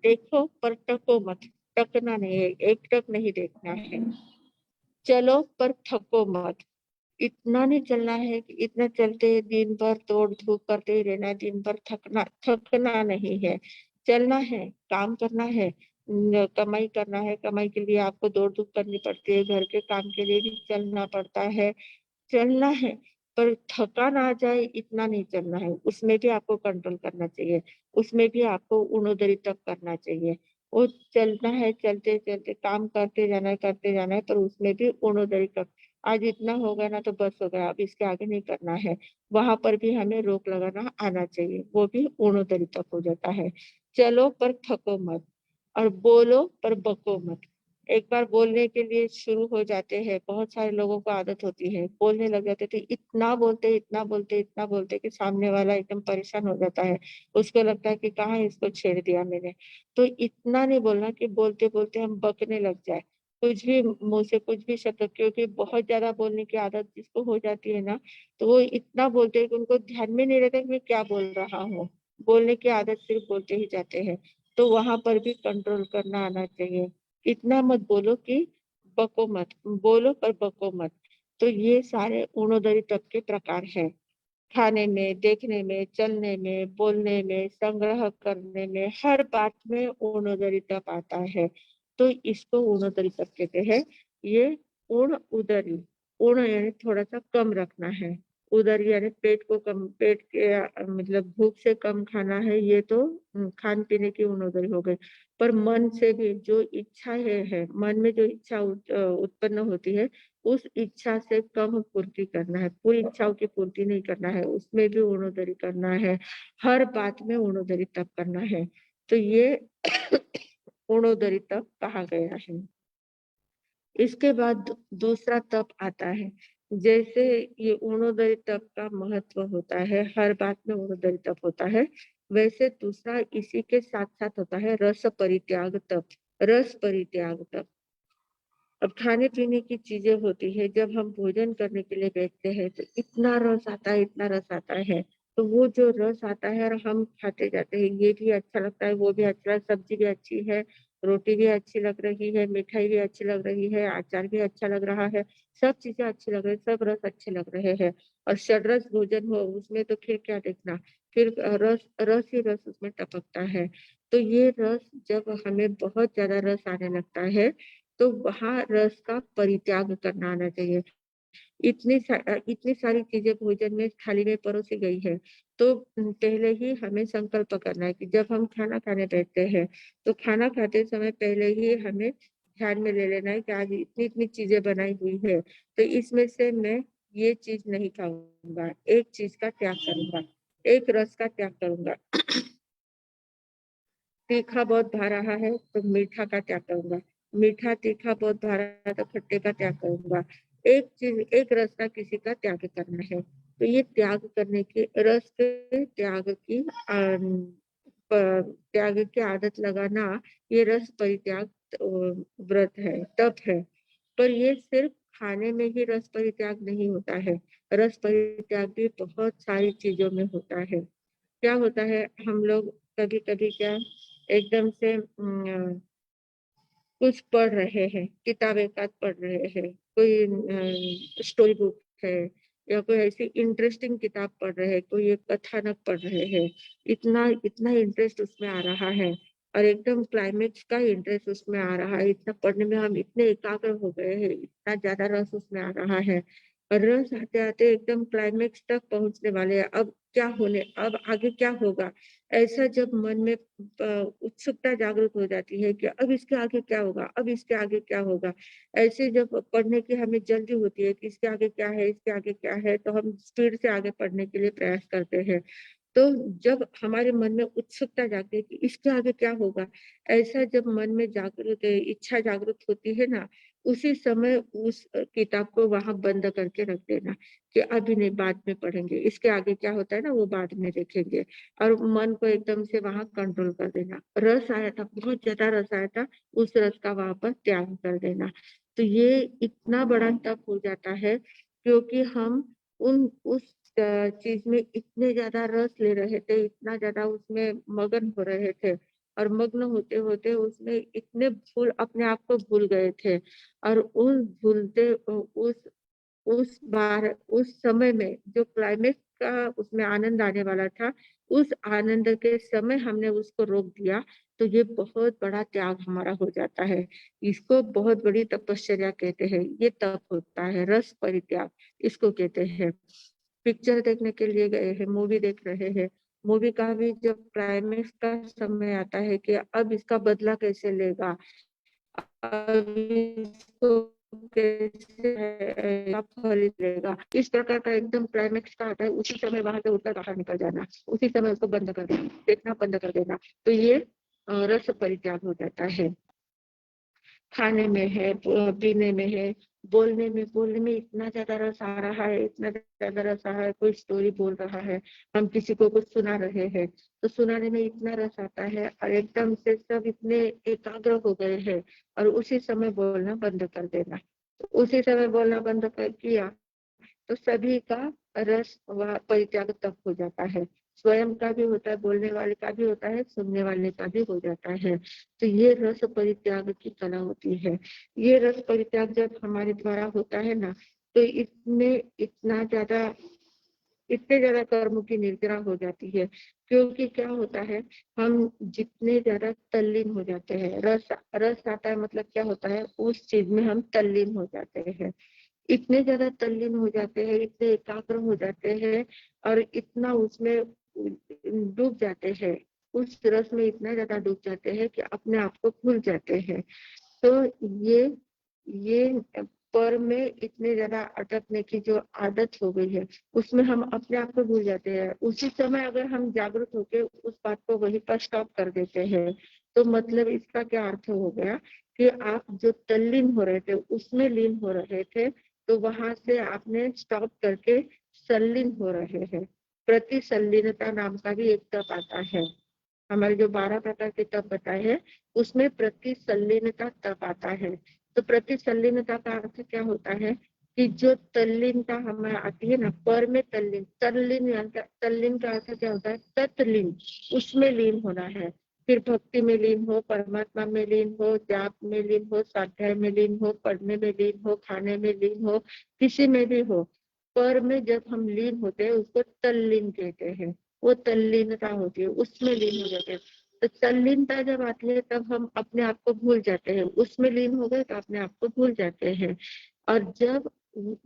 देखो पर टको मत, टकना नहीं है, एक टक नहीं देखना है। चलो पर थको मत, इतना नहीं चलना है कि इतना चलते दिन भर दौड़ धूप करते ही रहना, दिन भर थकना नहीं है। चलना है, काम करना है, कमाई करना है, कमाई के लिए आपको दौड़ धूप करनी पड़ती है, घर के काम के लिए भी चलना पड़ता है। चलना है पर थका ना जाए इतना नहीं चलना है, उसमें भी आपको कंट्रोल करना चाहिए, उसमें भी आपको ऊणोदरी तक करना चाहिए। वो चलना है, चलते चलते काम करते जाना है, पर उसमें भी ऊणोदरी तक। आज इतना हो गया ना तो बस हो गया, अब इसके आगे नहीं करना है, वहां पर भी हमें रोक लगाना आना चाहिए, वो भी ऊणोदरी तक हो जाता है। चलो पर थको मत और बोलो पर बको मत। एक बार बोलने के लिए शुरू हो जाते हैं, बहुत सारे लोगों को आदत होती है, बोलने लग जाते थे, इतना बोलते इतना बोलते इतना बोलते कि सामने वाला एकदम परेशान हो जाता है। उसको लगता है कि कहाँ इसको छेड़ दिया मैंने। तो इतना नहीं बोलना कि बोलते बोलते हम बकने लग जाए, कुछ भी मुंह से कुछ भी शब्द, क्योंकि बहुत ज्यादा बोलने की आदत जिसको हो जाती है ना, तो वो इतना बोलते हैं कि उनको ध्यान में नहीं रहता कि मैं क्या बोल रहा हूँ, बोलने की आदत सिर्फ बोलते ही जाते हैं। तो वहां पर भी कंट्रोल करना आना चाहिए। इतना मत बोलो कि बको मत, बोलो पर बको मत। तो ये सारे ऊणोदरी तप के प्रकार है। खाने में, देखने में, चलने में, बोलने में, संग्रह करने में, हर बात में ऊणोदरी तप आता है। तो इसको ऊणोदरी तप कहते हैं। ये ऊण उदरी, ऊण यानी थोड़ा सा कम रखना है, उदरी यानी पेट को कम, पेट के मतलब भूख से कम खाना है, ये तो खान पीने की ऊणोदरी हो गई। पर मन से भी जो इच्छा है मन में जो इच्छा उत्पन्न होती है, उस इच्छा से कम पूर्ति करना है, पूरी इच्छाओं की पूर्ति नहीं करना है, उसमें भी ऊणोदरी करना है, हर बात में ऊणोदरी तप करना है। तो ये ऊणोदरी तप कहा गया है। इसके बाद दूसरा तप आता है। जैसे ये ऊणोदरी तप का महत्व होता है, हर बात में ऊणोदरी तप होता है, वैसे दूसरा इसी के साथ साथ होता है रस परित्याग तप। रस परित्याग तप, अब खाने पीने की चीजें होती है, जब हम भोजन करने के लिए बैठते हैं तो इतना रस आता है, इतना रस आता है, तो वो जो रस आता है और हम खाते जाते हैं, ये भी अच्छा लगता है, वो भी अच्छा, सब्जी भी अच्छी है, रोटी भी अच्छी लग रही है, मिठाई भी अच्छी लग रही है, अचार भी अच्छा लग रहा है, सब चीजें अच्छी लग रही है, सब रस अच्छे लग रहे हैं। और षड्रस भोजन हो उसमें तो फिर क्या देखना, फिर रस रस ही रस उसमें टपकता है। तो ये रस जब हमें बहुत ज्यादा रस आने लगता है तो वहाँ रस का परित्याग करना आना चाहिए। इतनी सारी चीजें भोजन में थाली में परोसी गई है, तो पहले ही हमें संकल्प करना है कि जब हम खाना खाने बैठते हैं तो खाना खाते समय पहले ही हमें ध्यान में ले लेना है कि आज इतनी इतनी चीजें बनाई हुई है, तो इसमें से मैं ये चीज नहीं खाऊंगा, एक चीज का त्याग करूंगा, एक रस का त्याग करूंगा। तीखा बहुत भा रहा है तो मीठा का त्याग करूंगा, मीठा तीखा बहुत भा रहा है तो खट्टे का त्याग करूंगा। एक चीज, एक रस का किसी का त्याग करना है। तो ये त्याग करने की, रस के त्याग की त्याग की आदत लगाना, ये रस परित्याग व्रत है, तप है। पर ये सिर्फ खाने में ही रस परित्याग नहीं होता है, रस परित्याग भी बहुत सारी चीजों में होता है। क्या होता है, हम लोग कभी कभी क्या एकदम से कुछ पढ़ रहे हैं, किताब एक आध पढ़ रहे हैं, कोई स्टोरी बुक है या कोई ऐसी इंटरेस्टिंग किताब पढ़ रहे हैं, कोई एक कथानक पढ़ रहे हैं, इतना इतना इंटरेस्ट उसमें आ रहा है और एकदम क्लाइमेक्स का इंटरेस्ट उसमें आ रहा है, इतना पढ़ने में हम इतने एकाग्र हो गए हैं, इतना ज्यादा रस उसमें आ रहा है और रस आते आते एकदम क्लाइमेक्स तक पहुंचने वाले हैं। अब क्या होने, अब आगे क्या होगा, ऐसा जब मन में उत्सुकता जागृत हो जाती है कि अब इसके आगे क्या होगा, अब इसके आगे क्या होगा, ऐसे जब पढ़ने की हमें जल्दी होती है कि इसके आगे क्या है, इसके आगे क्या है, तो हम स्पीड से आगे पढ़ने के लिए प्रयास करते हैं। तो जब हमारे मन में उत्सुकता जागती है कि इसके आगे क्या होगा, ऐसा जब मन में जागृत इच्छा जागृत होती है ना, उसी समय उस किताब को वहां बंद करके रख देना कि अभी नहीं, बाद में पढ़ेंगे, इसके आगे क्या होता है ना वो बाद में देखेंगे, और मन को एकदम से वहां कंट्रोल कर देना। रस आया था, बहुत ज्यादा रस आया था, उस रस का वहां पर त्याग कर देना। तो ये इतना बड़ा तप हो जाता है क्योंकि हम उस चीज में इतने ज्यादा रस ले रहे थे, इतना ज्यादा उसमें मगन हो रहे थे और मग्न होते होते उसमें इतने भूल, अपने आप को भूल गए थे और उस भूलते उस बार उस समय में जो क्लाइमेक्स का उसमें आनंद आने वाला था, उस आनंद के समय हमने उसको रोक दिया, तो ये बहुत बड़ा त्याग हमारा हो जाता है। इसको बहुत बड़ी तपश्चर्या कहते हैं, ये तप होता है, रस परित्याग इसको कहते हैं। पिक्चर देखने के लिए गए हैं, मूवी देख रहे हैं, मूवी का भी जब क्लाइमेक्स का समय आता है कि अब इसका बदला कैसे लेगा, अब इसको कैसे फल लेगा, इस प्रकार का एकदम क्लाइमेक्स का आता है, उसी समय वहां से उठकर बाहर निकल जाना, उसी समय उसको बंद कर देना, देखना बंद कर देना, तो ये रस परित्याग हो जाता है। खाने में है, पीने में है, बोलने में इतना ज्यादा रस आ रहा है, इतना ज्यादा रस आ रहा है, कोई स्टोरी बोल रहा है, हम किसी को कुछ सुना रहे हैं, तो सुनाने में इतना रस आता है और एकदम से सब इतने एकाग्र हो गए हैं और उसी समय बोलना बंद कर देना। तो उसी समय बोलना बंद कर किया तो सभी का रस व परित्याग तक हो जाता है, स्वयं का भी होता है, बोलने वाले का भी होता है, सुनने वाले का भी हो जाता है। तो ये रस परित्याग की कला होती है। ये रस परित्याग जब हमारे द्वारा होता है ना, तो इसमें इतने ज्यादा कर्मों की निर्जरा हो जाती है, क्योंकि क्या होता है, हम जितने ज्यादा तल्लीन हो जाते हैं, रस रस आता है मतलब क्या होता है, उस चीज में हम तल्लीन हो जाते हैं, इतने ज्यादा तल्लीन हो जाते हैं, इतने एकाग्र हो जाते हैं और इतना उसमें डूब जाते हैं, उस रस में इतना ज्यादा डूब जाते हैं कि अपने आप को भूल जाते हैं। तो ये पर में इतने ज्यादा अटकने की जो आदत हो गई है, उसमें हम अपने आप को भूल जाते हैं। उसी समय अगर हम जागरूक होकर उस बात को वहीं पर स्टॉप कर देते हैं, तो मतलब इसका क्या अर्थ हो गया कि आप जो तल्लीन हो रहे थे उसमें लीन हो रहे थे, तो वहां से आपने स्टॉप करके संलीन हो रहे हैं। प्रति संलीनता नाम का भी एक तप आता है। हमारे जो 12 प्रकार के तप बताए हैं उसमें प्रति संलीनता तप आता है। तो प्रति संलीनता का अर्थ क्या होता है कि जो तल्लीनता हमें आती है ना, पर में तल्लीन, तल्लीन का अर्थ क्या होता है, तत्लीन, उसमें लीन होना है। फिर भक्ति में लीन हो, परमात्मा में लीन हो, जाप में लीन हो, स्वाध्याय में लीन हो, पढ़ने में लीन हो, खाने में लीन हो, किसी में भी हो, पर में जब हम लीन होते हैं उसको तल्लीन कहते हैं। वो तल्लीनता होती है, उसमें लीन हो जाते हैं। तो तल्लीनता जब आती है तब हम अपने आप को भूल जाते हैं, उसमें लीन हो गए तो अपने आप को भूल जाते हैं। और जब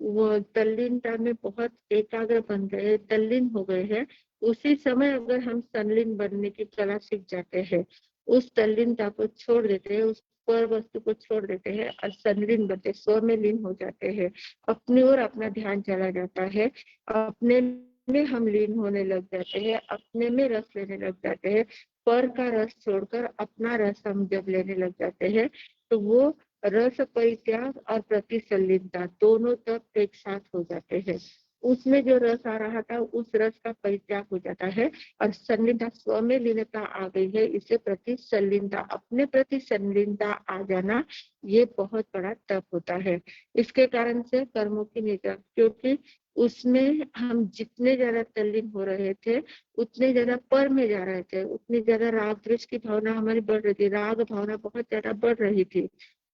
वो तल्लीनता में बहुत एकाग्र बन गए, तल्लीन हो गए हैं, उसी समय अगर हम संलीन बनने की कला सीख जाते हैं, उस तल्लीनता को छोड़ देते हैं, उस पर वस्तु को छोड़ देते हैं और संलीन बनते, स्व में लीन हो जाते हैं, अपनी ओर अपना ध्यान चला जाता है, अपने में हम लीन होने लग जाते हैं, अपने में रस लेने लग जाते हैं। पर का रस छोड़कर अपना रस हम जब लेने लग जाते हैं, तो वो रस परित्याग और प्रतिसंलीनता दोनों तब एक साथ हो जाते हैं। उसमें जो रस आ रहा था उस रस का परित्याग हो जाता है और संलीनता, स्व में लीनता आ गई है, इसे प्रतिसंलीनता, अपने प्रति संलीनता आ जाना, ये बहुत बड़ा तप होता है। इसके कारण से कर्मों की निजा, क्योंकि उसमें हम जितने ज्यादा तल्लीन हो रहे थे उतने ज्यादा पर में जा रहे थे, उतनी ज्यादा राग द्वेष की भावना हमारी बढ़ रही थी, राग भावना बहुत ज्यादा बढ़ रही थी,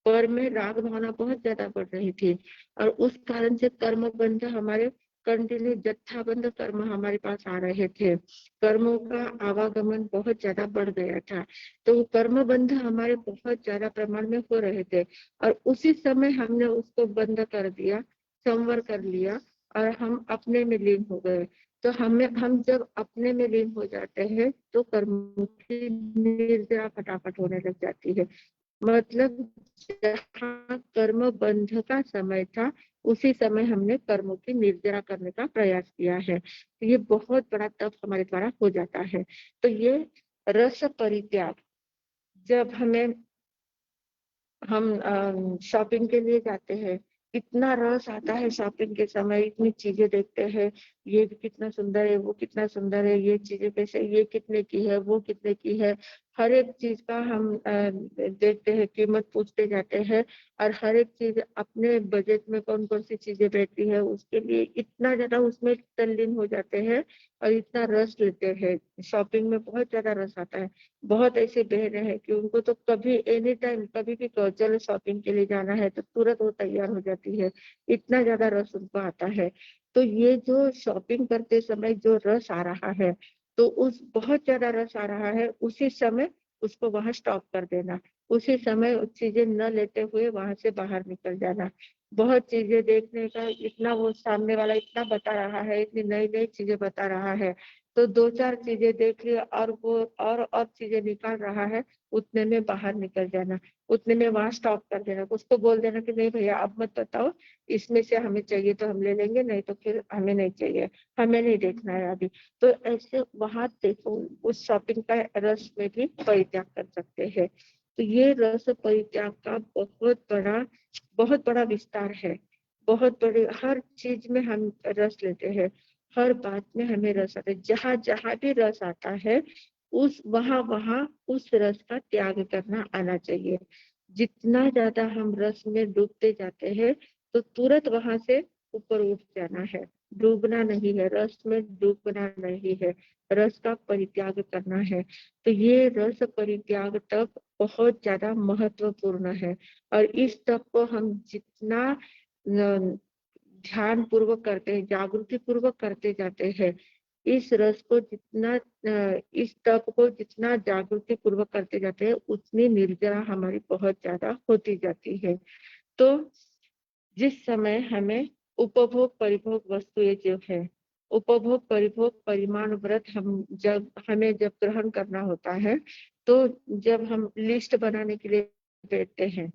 पर में राग भावना बहुत ज्यादा बढ़ रही थी। और उस कारण से कर्म बंध हमारे कंटिन्यू जत्थाबंद कर्म हमारे पास आ रहे थे, कर्मों का आवागमन बहुत ज्यादा बढ़ गया था। तो वो कर्म बंध हमारे बहुत ज्यादा प्रमाण में हो रहे थे और उसी समय हमने उसको बंद कर दिया, संवर कर लिया और हम अपने में लीन हो गए। तो हम जब अपने में लीन हो जाते हैं तो कर्म की निर्जरा फटाफट होने लग जाती है। मतलब जहाँ कर्म बंध का समय था उसी समय हमने कर्मों की निर्जरा करने का प्रयास किया है, तो ये बहुत बड़ा तप हमारे द्वारा हो जाता है। तो ये रस परित्याग, जब हम शॉपिंग के लिए जाते हैं, इतना रस आता है शॉपिंग के समय, इतनी चीजें देखते हैं, ये भी कितना सुंदर है, वो कितना सुंदर है, ये चीजें कैसे, ये कितने की है, वो कितने की है, हर एक चीज का हम देखते हैं, कीमत पूछते जाते हैं और हर एक चीज अपने बजट में कौन कौन सी चीजें बैठती है उसके लिए इतना ज्यादा उसमें तल्लीन हो जाते हैं और इतना रस लेते हैं। शॉपिंग में बहुत ज्यादा रस आता है। बहुत ऐसे बहनें हैं कि उनको तो कभी एनी टाइम कभी भी कहो चलो शॉपिंग के लिए जाना है तो तुरंत वो तैयार हो जाती है, इतना ज्यादा रस उनको आता है। तो ये जो शॉपिंग करते समय जो रस आ रहा है, तो उस बहुत ज्यादा रस आ रहा है, उसी समय उसको वहां स्टॉप कर देना, उसी समय चीजें न लेते हुए वहां से बाहर निकल जाना। बहुत चीजें देखने का, इतना वो सामने वाला इतना बता रहा है, इतनी नई नई चीजें बता रहा है, तो दो चार चीजें देख लिया और वो और चीजें निकाल रहा है, उतने में बाहर निकल जाना, उतने में वहां स्टॉप कर देना, उसको बोल देना कि नहीं भैया अब मत बताओ, इसमें से हमें चाहिए तो हम ले लेंगे, नहीं तो फिर हमें नहीं चाहिए, हमें नहीं देखना है अभी। तो ऐसे वहां देखो उस शॉपिंग का रस में भी परित्याग कर सकते हैं। तो ये रस परित्याग का बहुत बड़ा विस्तार है। बहुत बड़े हर चीज में हम रस लेते हैं, हर बात में हमें रस आता है, जहां जहां भी रस आता है उस वहां वहां उस रस का त्याग करना आना चाहिए। जितना ज्यादा हम रस में डूबते जाते हैं तो तुरंत वहां से ऊपर उठ जाना है, डूबना नहीं है, रस में डूबना नहीं है, रस का परित्याग करना है। तो ये रस परित्याग तप बहुत ज्यादा महत्वपूर्ण है और इस तप को हम जितना ध्यान पूर्वक करते हैं, जागृति पूर्वक करते जाते हैं, इस रस को जितना इस तप को जितना जागृति पूर्वक करते जाते हैं उतनी निर्जरा हमारी बहुत ज्यादा होती जाती है। तो जिस समय हमें उपभोग परिभोग वस्तुएं जो है, उपभोग परिभोग परिमाण व्रत हमें जब ग्रहण करना होता है, तो जब हम लिस्ट बनाने के लिए बैठते हैं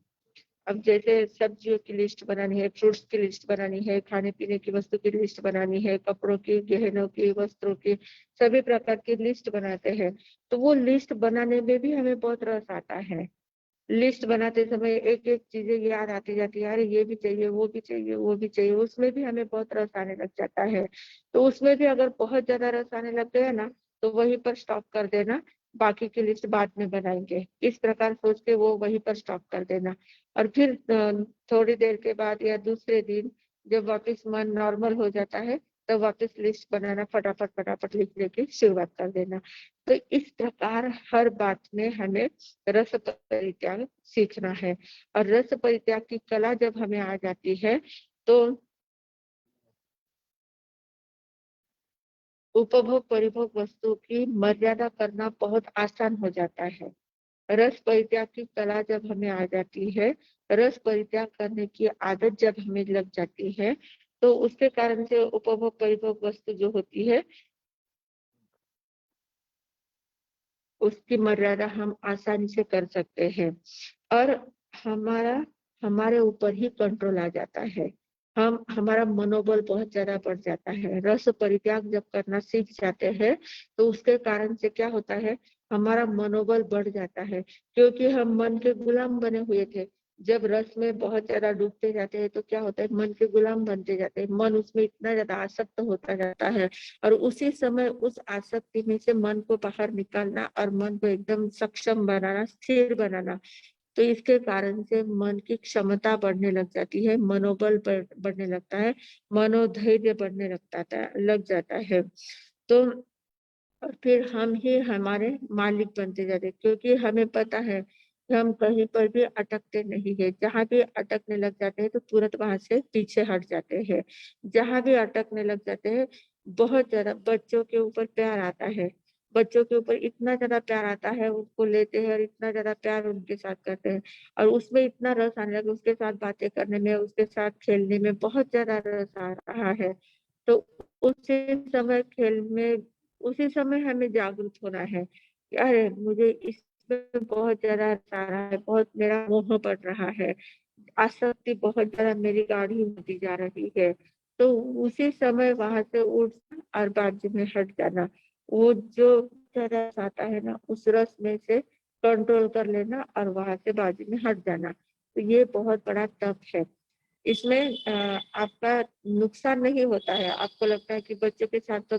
अब जैसे सब्जियों की लिस्ट बनानी है, फ्रूट्स की लिस्ट बनानी है, खाने पीने की वस्तु की लिस्ट बनानी है, कपड़ों की, गहनों की, वस्त्रों की, सभी प्रकार की लिस्ट बनाते हैं। तो वो लिस्ट बनाने में भी हमें बहुत रस आता है। लिस्ट बनाते समय एक एक चीजें याद आती जाती है, अरे ये भी चाहिए, वो भी चाहिए, वो भी चाहिए, उसमें भी हमें बहुत रस आने लग जाता है। तो उसमें भी अगर बहुत ज्यादा रस आने लग गया ना, तो वहीं पर स्टॉप कर देना, बाकी की लिस्ट बाद में बनाएंगे, इस प्रकार सोच के वो वहीं पर स्टॉप कर देना। और फिर थोड़ी देर के बाद या दूसरे दिन जब वापस मन नॉर्मल हो जाता है, तो वापस लिस्ट बनाना, फटाफट फटाफट लिखने की शुरुआत कर देना। तो इस प्रकार हर बात में हमें रस परित्याग सीखना है। और रस परित्याग की कला जब हमें आ जाती है, तो उपभोग परिभोग वस्तु की मर्यादा करना बहुत आसान हो जाता है। रस परित्याग की कला जब हमें आ जाती है, रस परित्याग करने की आदत जब हमें लग जाती है, तो उसके कारण से उपभोग परिभोग वस्तु जो होती है, उसकी मर्यादा हम आसानी से कर सकते हैं। और हमारा हमारे ऊपर ही कंट्रोल आ जाता है। हम हमारा मनोबल बहुत ज्यादा बढ़ जाता है। रस परित्याग जब करना सीख जाते हैं, तो उसके कारण से क्या होता है, हमारा मनोबल बढ़ जाता है, क्योंकि हम मन के गुलाम बने हुए थे। जब रस में बहुत ज्यादा डूबते जाते हैं, तो क्या होता है, मन के गुलाम बनते जाते हैं, मन उसमें इतना ज्यादा आसक्त होता जाता है। और उसी समय उस आसक्ति में से मन को बाहर निकालना और मन को एकदम सक्षम बनाना, स्थिर बनाना, तो इसके कारण से मन की क्षमता बढ़ने लग जाती है, मनोबल बढ़ने लगता है, मनोधैर्य बढ़ने लग जाता है। तो और फिर हम ही हमारे मालिक बनते जाते हैं, क्योंकि हमें पता है कि हम कहीं पर भी अटकते नहीं है। जहाँ भी अटकने लग जाते हैं, तो तुरंत वहां से पीछे हट जाते हैं। जहाँ भी अटकने लग जाते हैं, बहुत ज्यादा बच्चों के ऊपर प्यार आता है, बच्चों के ऊपर इतना ज्यादा प्यार आता है, उसको लेते हैं और इतना ज्यादा प्यार उनके साथ करते हैं, और उसमें इतना रस आने लगे, उसके साथ बातें करने में, उसके साथ खेलने में बहुत ज्यादा रस आ रहा है। तो उसी समय खेल में, उसी समय हमें जागरूक होना है कि अरे मुझे इसमें बहुत ज्यादा रस आ रहा है, बहुत मेरा मोह पड़ रहा है, आसक्ति बहुत ज्यादा मेरी गाढ़ी होती जा रही है। तो उसी समय वहां से उठ और बाजू में हट जाना, वो जो ज्यादा रस आता है ना, उस रस में से कंट्रोल कर लेना और वहां से बाजू में हट जाना। तो ये बहुत बड़ा तप है। इसमें आपका नुकसान नहीं होता है। आपको लगता है कि बच्चों के साथ तो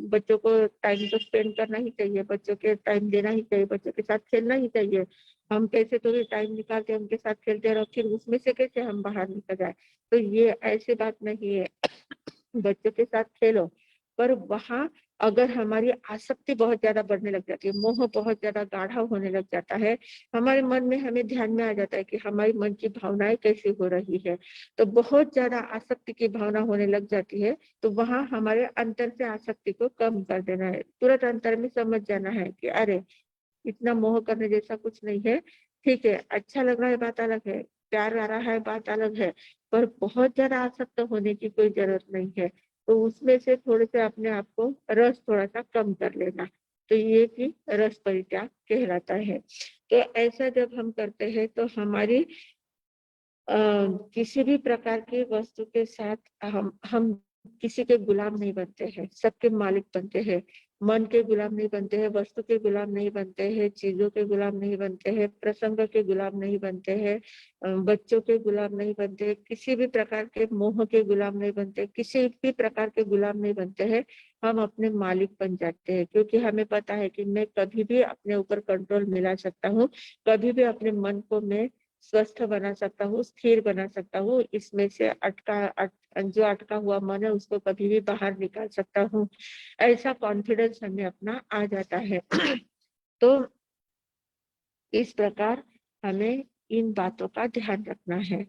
बच्चों को टाइम तो स्पेंड करना ही चाहिए, बच्चों के टाइम देना ही चाहिए, बच्चों के साथ खेलना ही चाहिए। हम कैसे तो भी टाइम निकालते हैं उनके साथ खेलते रहो, फिर उसमें से कैसे हम बाहर निकल जाए। तो ये ऐसी बात नहीं है। बच्चों के साथ खेलो, पर वहां अगर हमारी आसक्ति बहुत ज्यादा बढ़ने लग जाती है, मोह बहुत ज्यादा गाढ़ा होने लग जाता है, हमारे मन में, हमें ध्यान में आ जाता है कि हमारी मन की भावनाएं कैसी हो रही है, तो बहुत ज्यादा आसक्ति की भावना होने लग जाती है, तो वहां हमारे अंतर से आसक्ति को कम कर देना है। तुरंत अंतर में समझ जाना है कि अरे इतना मोह करने जैसा कुछ नहीं है। ठीक है, अच्छा लग रहा है बात अलग है, प्यार आ रहा है बात अलग है, पर बहुत ज्यादा आसक्त होने की कोई जरूरत नहीं है। तो उसमें से थोड़े से अपने आप को रस थोड़ा सा कम कर लेना, तो ये कि रस परित्याग कहलाता है। तो ऐसा जब हम करते हैं, तो हमारी अ, किसी भी प्रकार की वस्तु के साथ हम किसी के गुलाम नहीं बनते हैं, सबके मालिक बनते हैं। मन के गुलाम नहीं बनते हैं, वस्तु के गुलाम नहीं बनते हैं, चीजों के गुलाम नहीं बनते हैं, प्रसंग के गुलाम नहीं बनते हैं, बच्चों के गुलाम नहीं बनते, किसी भी प्रकार के मोह के गुलाम नहीं बनते, किसी भी प्रकार के गुलाम नहीं बनते हैं। हम अपने मालिक बन जाते हैं, क्योंकि हमें पता है कि मैं कभी भी अपने ऊपर कंट्रोल मिला सकता हूँ, कभी भी अपने मन को मैं स्वस्थ बना सकता हूँ, स्थिर बना सकता हूँ, इसमें से जो अटका हुआ मन है उसको कभी भी बाहर निकाल सकता हूँ। ऐसा कॉन्फिडेंस हमें अपना आ जाता है। तो इस प्रकार हमें इन बातों का ध्यान रखना है।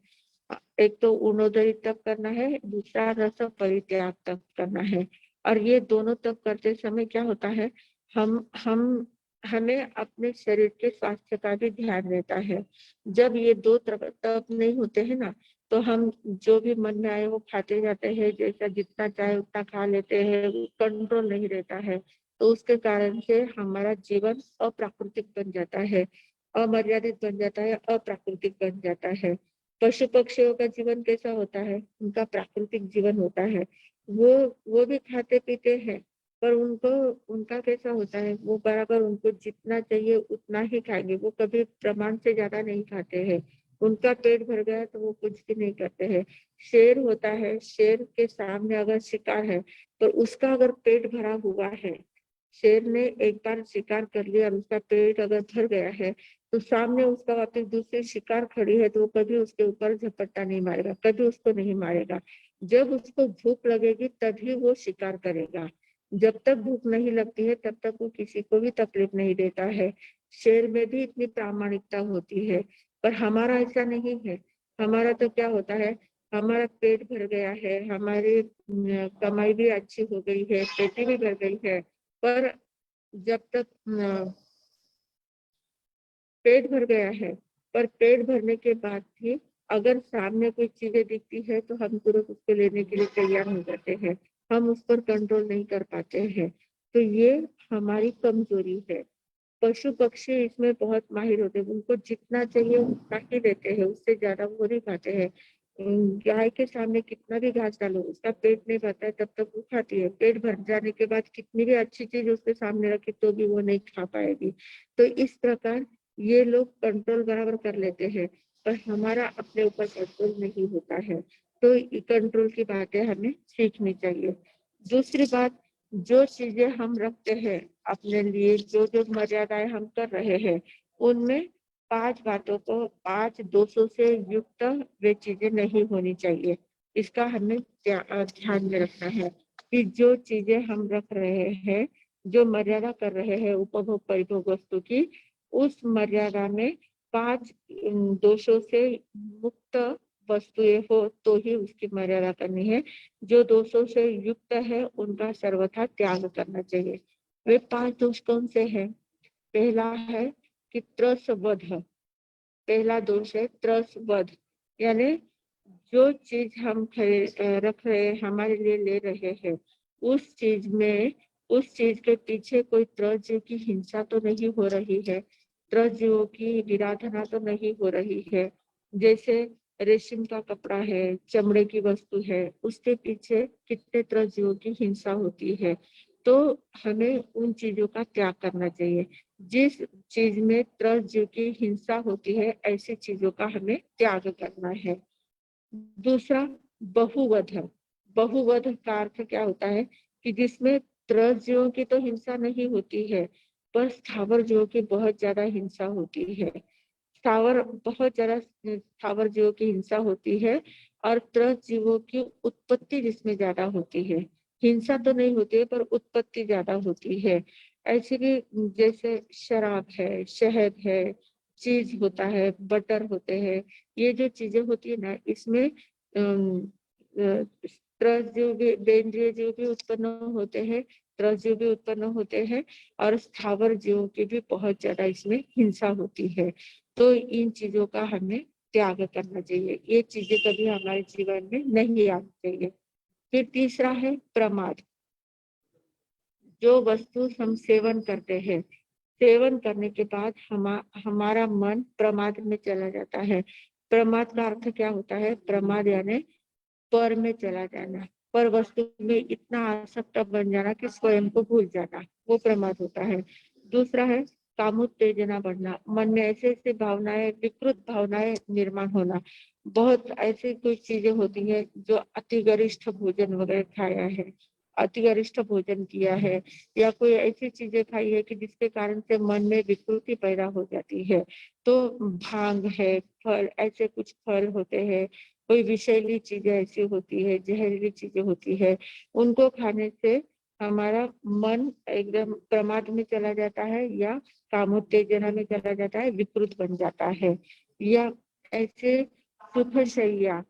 एक तो उन्नोदय तप करना है, दूसरा रस परित्याग तप करना है। और ये दोनों तप करते समय क्या होता है, हम हमें अपने शरीर के स्वास्थ्य का भी ध्यान रहता है। जब ये दो तप नहीं होते हैं ना, तो हम जो भी मन में आए वो खाते जाते हैं, जैसा जितना चाहे उतना खा लेते हैं, कंट्रोल नहीं रहता है। तो उसके कारण से हमारा जीवन अप्राकृतिक बन जाता है, अमर्यादित बन जाता है, अप्राकृतिक बन जाता है। पशु पक्षियों का जीवन कैसा होता है, उनका प्राकृतिक जीवन होता है, वो भी खाते पीते हैं, पर उनको उनका कैसा होता है, वो बराबर उनको जितना चाहिए उतना ही खाएंगे, वो कभी प्रमाण से ज्यादा नहीं खाते हैं। उनका पेट भर गया तो वो कुछ भी नहीं करते हैं। शेर होता है, शेर के सामने अगर शिकार है तो उसका अगर पेट भरा हुआ है, शेर ने एक बार शिकार कर लिया और उसका पेट अगर भर गया है, तो सामने उसका वापस दूसरी शिकार खड़ी है तो वो कभी उसके ऊपर झपट्टा नहीं मारेगा, कभी उसको नहीं मारेगा। जब उसको भूख लगेगी तभी वो शिकार करेगा। जब तक भूख नहीं लगती है तब तक वो किसी को भी तकलीफ नहीं देता है। शेर में भी इतनी प्रामाणिकता होती है, पर हमारा ऐसा नहीं है। हमारा तो क्या होता है, हमारा पेट भर गया है, हमारी कमाई भी अच्छी हो गई है, खेती भी भर गई है, पर जब तक पेट भर गया है, पर पेट भरने के बाद भी अगर सामने कोई चीजें दिखती है तो हम तुरंत उसको लेने के लिए तैयार हो जाते हैं। हम उस पर कंट्रोल नहीं कर पाते हैं। तो ये हमारी कमजोरी है। पशु पक्षी इसमें बहुत माहिर होते हैं, उनको जितना चाहिए उतना ही देते हैं, उससे ज्यादा वो नहीं खाते हैं। गाय के सामने कितना भी घास डालो, उसका पेट नहीं भरता है तब तक वो खाती है। पेट भर जाने के बाद कितनी भी अच्छी चीज उसके सामने रखी तो भी वो नहीं खा पाएगी। तो इस प्रकार ये लोग कंट्रोल बराबर कर लेते हैं, पर हमारा अपने ऊपर कंट्रोल नहीं होता है। तो कंट्रोल की बातें हमें सीखनी चाहिए। दूसरी बात, जो चीजें हम रखते हैं अपने लिए, जो जो मर्यादाएं हम कर रहे हैं, उनमें 5 बातों को 5 दोषों से युक्त वे चीजें नहीं होनी चाहिए। इसका हमें ध्यान में रखना है कि जो चीजें हम रख रहे हैं, जो मर्यादा कर रहे हैं उपभोग परिभोग वस्तु की, उस मर्यादा में 5 दोषों से मुक्त वस्तुएं हो तो ही उसकी मर्यादा करनी है। जो दोषों से युक्त है उनका सर्वथा त्याग करना चाहिए। वे 5 दोष कौन से हैं? पहला है कि त्रसवध। पहला दोष है त्रसवध, यानी जो चीज हम रख रहे हैं, हमारे लिए ले रहे हैं, उस चीज में, उस चीज के पीछे कोई त्रसजीव की हिंसा तो नहीं हो रही है, त्रसजीवों की विराधना तो नहीं हो रही है। जैसे रेशम का कपड़ा है, चमड़े की वस्तु है, उसके पीछे कितने त्रसजीवों की हिंसा होती है। तो हमें उन चीजों का त्याग करना चाहिए। जिस चीज में त्रसजीव की हिंसा होती है, ऐसी चीजों का हमें त्याग करना है। दूसरा, बहुवध। बहुवध का अर्थ क्या होता है कि जिसमें त्रसजीवों की तो हिंसा नहीं होती है, पर स्थावर जीवों की बहुत ज्यादा हिंसा होती है। स्थावर बहुत ज्यादा स्थावर जीवों की हिंसा होती है और त्रसजीवों की उत्पत्ति जिसमें ज्यादा होती है। हिंसा तो नहीं होती है पर उत्पत्ति ज्यादा होती है। ऐसे भी जैसे शराब है, शहद है, चीज होता है, बटर होते हैं, ये जो चीजें होती है ना, इसमें त्रसजीव भी, बेंद्रिय जीव भी उत्पन्न होते हैं, त्रसजीव भी उत्पन्न होते हैं, और स्थावर जीवों की भी बहुत ज्यादा इसमें हिंसा होती है। तो इन चीजों का हमें त्याग करना चाहिए। ये चीजें कभी हमारे जीवन में नहीं आनी चाहिए। फिर तीसरा है प्रमाद। जो वस्तु हम सेवन करते हैं, सेवन करने के बाद हमारा मन प्रमाद में चला जाता है। प्रमाद का अर्थ क्या होता है? प्रमाद यानी पर में चला जाना, पर वस्तु में इतना आसक्त बन जाना कि स्वयं को भूल जाना, वो प्रमाद होता है। दूसरा है कामोत्तेजना बढ़ना, मन में ऐसे ऐसे भावनाएं, विकृत भावनाएं निर्माण होना। बहुत ऐसी कोई चीजें होती है, जो अति गरिष्ठ भोजन वगैरह खाया है, अति गरिष्ठ भोजन किया है, या कोई ऐसी चीजें खाई है कि जिसके कारण से मन में विकृति पैदा हो जाती है। तो भांग है, फल, ऐसे कुछ फल होते हैं, कोई विषैली चीजें ऐसी होती है, जहरीली चीजें होती है, उनको खाने से हमारा मन एकदम प्रमाद में चला जाता है, या कामोत्तेजना में चला जाता है, विकृत बन जाता है। या ऐसे सुखशैया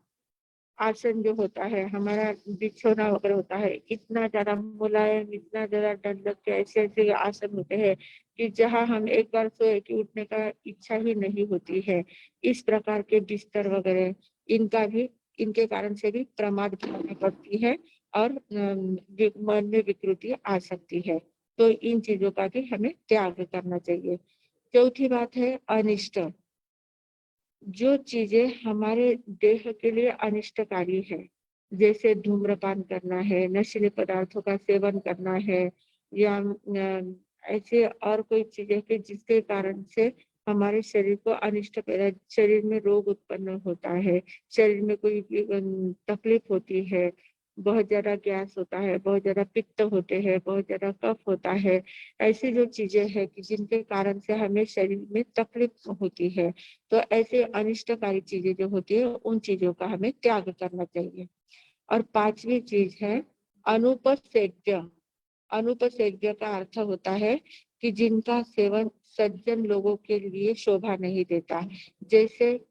आसन जो होता है, हमारा बिछौना वगैरह होता है, इतना ज्यादा मुलायम, इतना ज्यादा डंडक के ऐसे ऐसे आसन होते हैं कि जहाँ हम एक बार सोए कि उठने का इच्छा ही नहीं होती है। इस प्रकार के बिस्तर वगैरह, इनका भी, इनके कारण से भी प्रमाद भावना बढ़ती है और मन में विकृति आ सकती है। तो इन चीजों का भी हमें त्याग करना चाहिए। चौथी बात है अनिष्ट। जो चीजें हमारे देह के लिए अनिष्टकारी है, जैसे धूम्रपान करना है, नशीले पदार्थों का सेवन करना है, या ऐसे और कोई चीजें कि जिसके कारण से हमारे शरीर को अनिष्ट पैदा, शरीर में रोग उत्पन्न होता है, शरीर में कोई तकलीफ होती है, बहुत ज्यादा गैस होता है, बहुत ज्यादा पित्त होते हैं, बहुत ज्यादा कफ होता है। ऐसी जो चीजें हैं कि जिनके कारण से हमें शरीर में तकलीफ होती है, तो ऐसे अनिष्टकारी चीजें जो होती है उन चीजों का हमें त्याग करना चाहिए। और पांचवी चीज है अनुपसेव्य। अनुपसेव्य का अर्थ होता है कि जिनका सेवन सज्जन लोगों के लिए शोभा नहीं देता। जैसे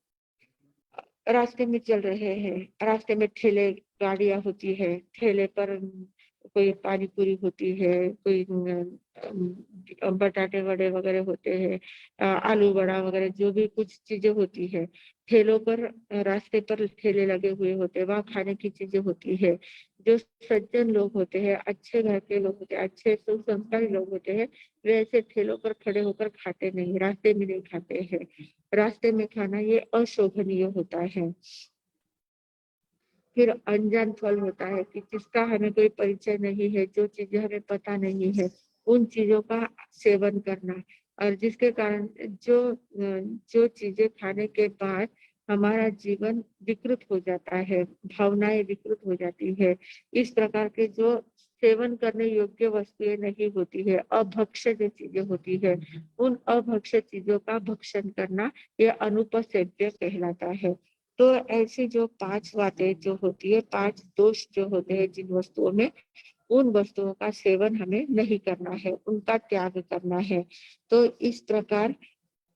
रास्ते में चल रहे हैं, रास्ते में ठेले गाड़ियां होती है, ठेले पर कोई पानी पूरी होती है, कोई बटाटे वड़े वगैरह होते हैं, आलू बड़ा वगैरह जो भी कुछ चीजें होती है, ठेलों पर, रास्ते पर ठेले लगे हुए होते हैं, वहाँ खाने की चीजें होती है। जो सज्जन लोग होते हैं, अच्छे घर के लोग होते हैं, अच्छे सुसंस्कारी लोग होते हैं, वे ऐसे ठेलों पर खड़े होकर खाते नहीं, रास्ते में नहीं खाते हैं। रास्ते में खाना ये अशोभनीय होता है। फिर अनजान फल होता है कि जिसका हमें कोई परिचय नहीं है, जो चीजें हमें पता नहीं है, उन चीजों का सेवन करना, और जिसके कारण जो चीजें खाने के बाद हमारा जीवन विकृत हो जाता है, भावनाएं विकृत हो जाती है। इस प्रकार के जो सेवन करने योग्य वस्तुएं नहीं होती है, अभक्ष्य जो चीजें होती है, उन अभक्ष्य चीजों का भक्षण करना ये अनुपसेव्य कहलाता है। तो ऐसी जो पांच बातें जो होती है, पांच दोष जो होते हैं जिन वस्तुओं में, उन वस्तुओं का सेवन हमें नहीं करना है, उनका त्याग करना है। तो इस प्रकार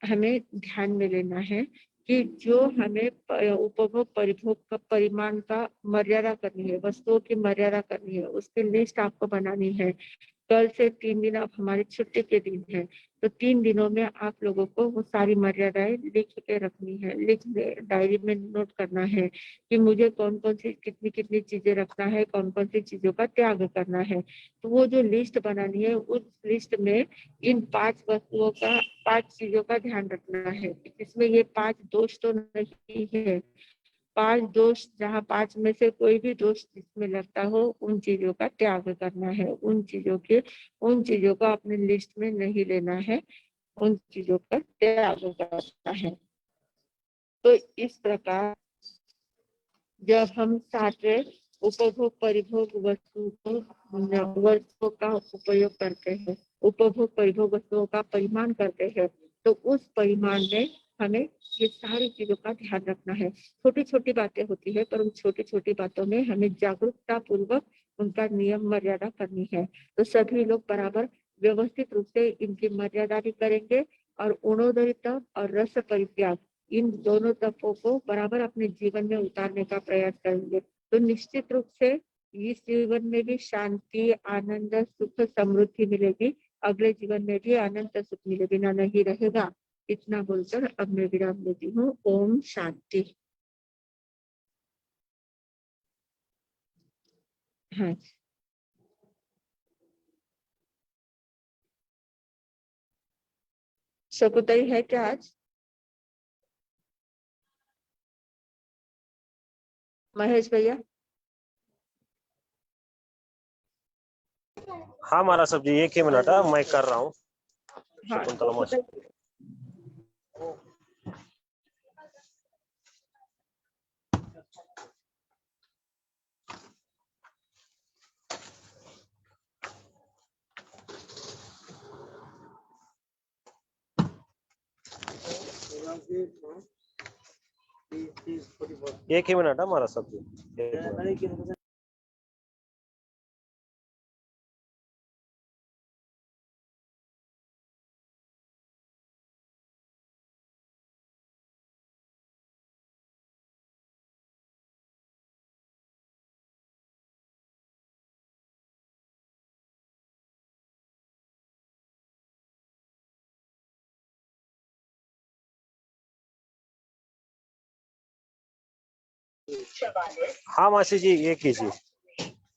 हमें ध्यान में लेना है कि जो हमें उपभोग परिभोग का परिमाण का मर्यादा करनी है, वस्तुओं की मर्यादा करनी है, उसकी लिस्ट आपको बनानी है। कल से 3 दिन अब हमारी छुट्टी के दिन है, तो 3 दिनों में आप लोगों को वो सारी मर्यादाएं लिख के रखनी है, डायरी में नोट करना है कि मुझे कौन कौन सी कितनी कितनी चीजें रखना है, कौन कौन सी चीजों का त्याग करना है। तो वो जो लिस्ट बनानी है, उस लिस्ट में इन 5 चीजों का ध्यान रखना है। इसमें ये 5 दोष तो नहीं है, 5 दोष, जहाँ 5 में से कोई भी दोष जिसमें लगता हो, उन चीजों का त्याग करना है, उन चीजों को अपने लिस्ट में नहीं लेना है, उन चीजों का त्याग करना है। तो इस प्रकार जब हम सारे उपभोग परिभोग वस्तुओं का उपयोग करते हैं, उपभोग परिभोग वस्तुओं का परिमाण करते हैं, तो उस परिमाण में हमें ये सारी चीजों का ध्यान रखना है। छोटी छोटी बातें होती है, पर उन छोटी छोटी बातों में हमें जागरूकता पूर्वक उनका नियम मर्यादा करनी है। तो सभी लोग बराबर व्यवस्थित रूप से इनकी मर्यादा भी करेंगे, और उणोदरिता और रस परित्याग, इन दोनों तत्वों को बराबर अपने जीवन में उतारने का प्रयास करेंगे, तो निश्चित रूप से इस जीवन में भी शांति, आनंद, सुख, समृद्धि मिलेगी, अगले जीवन में भी आनंद सुख मिले बिना नहीं रहेगा। इतना बोलकर अब मैं विराम देती हूँ। ओम शांति। हाँ, शकुतई है क्या आज? महेश भैया? हाँ महाराज साहब जी, 1 ही मिनट है, मैं कर रहा हूँ। हाँ, शकुंतला मौसी। एक ही मिनट है महाराज साहब जी, 1 मिनट। हाँ मासी जी, ये कीजिए,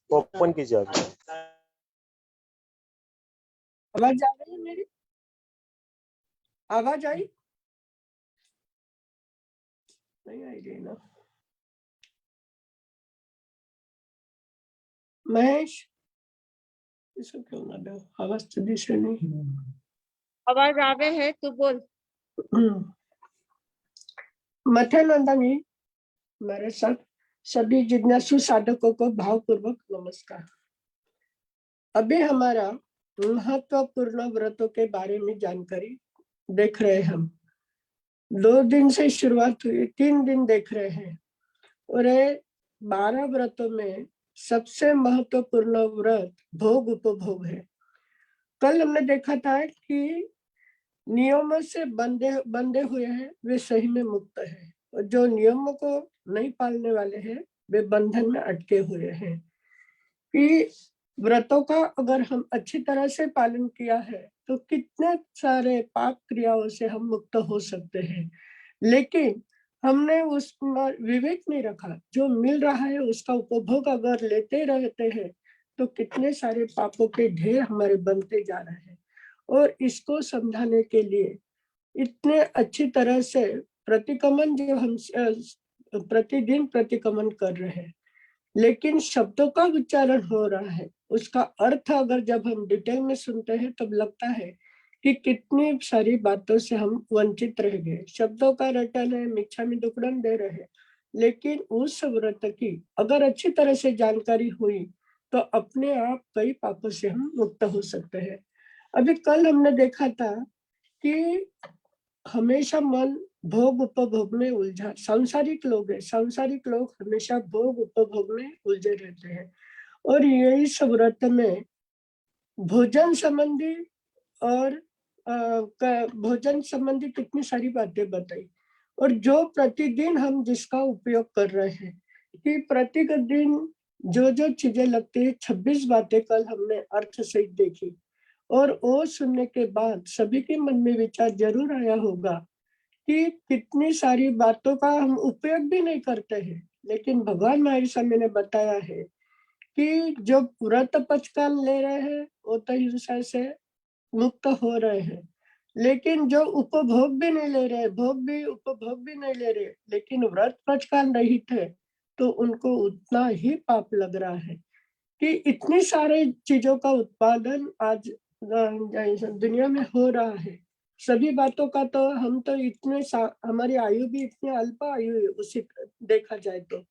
ओपन कीजिए अभी। आवाज आ रही है मेरी? आवाज आई? नहीं आएगी ना। महेश इसको क्यों ना दो, आवाज तो दिशे नहीं। आवाज आवे है तू बोल। मथे नंदनी मेरे साथ सभी जिज्ञासु साधकों को भावपूर्वक नमस्कार। अभी हमारा महत्वपूर्ण व्रतों के बारे में जानकारी देख रहे हैं हम। 2 दिन से शुरुआत हुई, 3 दिन देख रहे हैं और ये 12 व्रतों में सबसे महत्वपूर्ण व्रत भोग उपभोग है। कल हमने देखा था कि नियमों से बंधे बंधे हुए हैं वे सही में मुक्त है, और जो नियमों को नहीं पालने वाले हैं वे बंधन में अटके हुए हैं। कि व्रतों का अगर हम अच्छी तरह से पालन किया है तो कितने सारे पाप क्रियाओं से हम मुक्त हो सकते हैं, लेकिन हमने उसमें विवेक नहीं रखा। जो मिल रहा है उसका उपभोग अगर लेते रहते हैं तो कितने सारे पापों के ढेर हमारे बनते जा रहे हैं। और इसको समझाने के लिए इतने अच्छी तरह से प्रतिक्रमण जो हम प्रतिदिन प्रतिक्रमण कर रहे हैं, लेकिन शब्दों का उच्चारण हो रहा है, उसका अर्थ अगर जब हम डिटेल में सुनते हैं तब लगता है कि कितनी सारी बातों से हम वंचित रह गए। शब्दों का रटन है, मिच्छामि दुक्कडम दे रहे हैं, लेकिन उस व्रत की अगर अच्छी तरह से जानकारी हुई तो अपने आप कई पापों से हम मुक्त हो सकते हैं। अभी कल हमने देखा था कि हमेशा मन भोग उपभोग में उलझा, सांसारिक लोग है, सांसारिक लोग हमेशा भोग उपभोग में उलझे रहते हैं। और यही सब व्रत में भोजन संबंधी और भोजन संबंधी कितनी सारी बातें बताई, और जो प्रतिदिन हम जिसका उपयोग कर रहे हैं कि प्रतिदिन जो जो चीजें लगती है, 26 बातें कल हमने अर्थ सहित देखी। और वो सुनने के बाद सभी के मन में विचार जरूर आया होगा कि कितनी सारी बातों का हम उपयोग भी नहीं करते हैं, लेकिन भगवान महावीर स्वामी ने बताया है कि जो व्रत पचकान ले रहे हैं वो तो हिंसा से मुक्त हो रहे हैं, लेकिन जो उपभोग भी नहीं ले रहे, भोग भी उपभोग भी नहीं ले रहे, लेकिन व्रत पचकान रहित है, तो उनको उतना ही पाप लग रहा है। कि इतनी सारे चीजों का उत्पादन आज दुनिया में हो रहा है। सभी बातों का तो हम तो हमारी आयु भी इतनी अल्प आयु है, उसी देखा जाए तो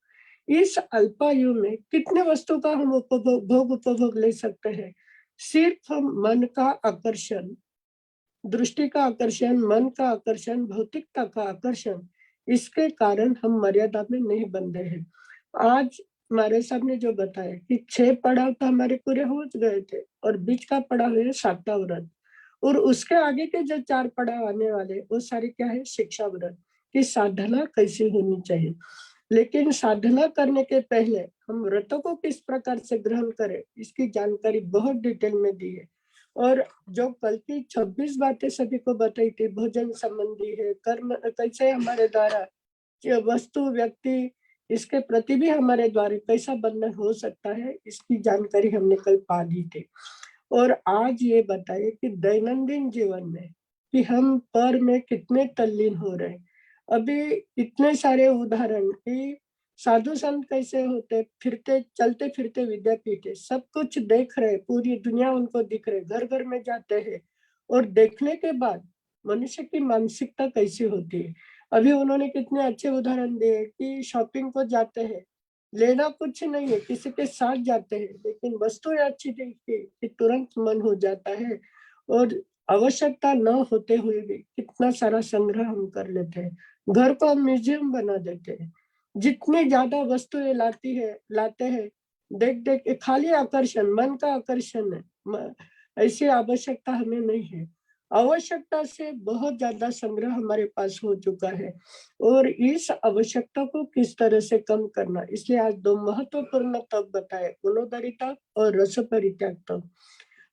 इस अल्पायु में कितने वस्तु का हम भोग उपभोग ले सकते हैं। सिर्फ हम मन का आकर्षण, दृष्टि का आकर्षण, मन का आकर्षण, भौतिकता का आकर्षण, इसके कारण हम मर्यादा में नहीं बंधे हैं। आज हमारे सामने जो बताया कि 6 पड़ाव तो हमारे पूरे हो गए थे और बीच का पड़ाव है 7वां व्रत, और उसके आगे के जो 4 पड़ाव आने वाले वो सारे क्या है, शिक्षा व्रत की साधना कैसी होनी चाहिए। लेकिन साधना करने के पहले हम व्रतों को किस प्रकार से ग्रहण करें इसकी जानकारी बहुत डिटेल में दी है। और जो कल की 26 बातें सभी को बताई थी, भोजन संबंधी है, कर्म कैसे हमारे द्वारा वस्तु व्यक्ति इसके प्रति भी हमारे द्वारा कैसा बंधन हो सकता है, इसकी जानकारी हमने कल पा ली थी। और आज ये बताए कि दैनंदिन जीवन में कि हम पर में कितने तल्लीन हो रहे हैं। अभी इतने सारे उदाहरण कि साधु संत कैसे होते, फिरते चलते फिरते विद्यापीठ है, सब कुछ देख रहे, पूरी दुनिया उनको दिख रहे, घर घर में जाते हैं, और देखने के बाद मनुष्य की मानसिकता कैसी होती है। अभी उन्होंने कितने अच्छे उदाहरण दिए कि शॉपिंग को जाते हैं, लेना कुछ नहीं है, किसी के साथ जाते हैं, लेकिन वस्तु अच्छी देखी कि तुरंत मन हो जाता है, और आवश्यकता न होते हुए भी कितना सारा संग्रह हम कर लेते हैं, घर को हम म्यूजियम बना देते हैं। जितनी ज्यादा वस्तुएं लाते हैं, देख देख के खाली आकर्षण, मन का आकर्षण है, ऐसी आवश्यकता हमें नहीं है। आवश्यकता से बहुत ज्यादा संग्रह हमारे पास हो चुका है, और इस आवश्यकता को किस तरह से कम करना, इसलिए आज 2 महत्वपूर्ण तप बताए, उनोदरिता और रस परित्याग तप।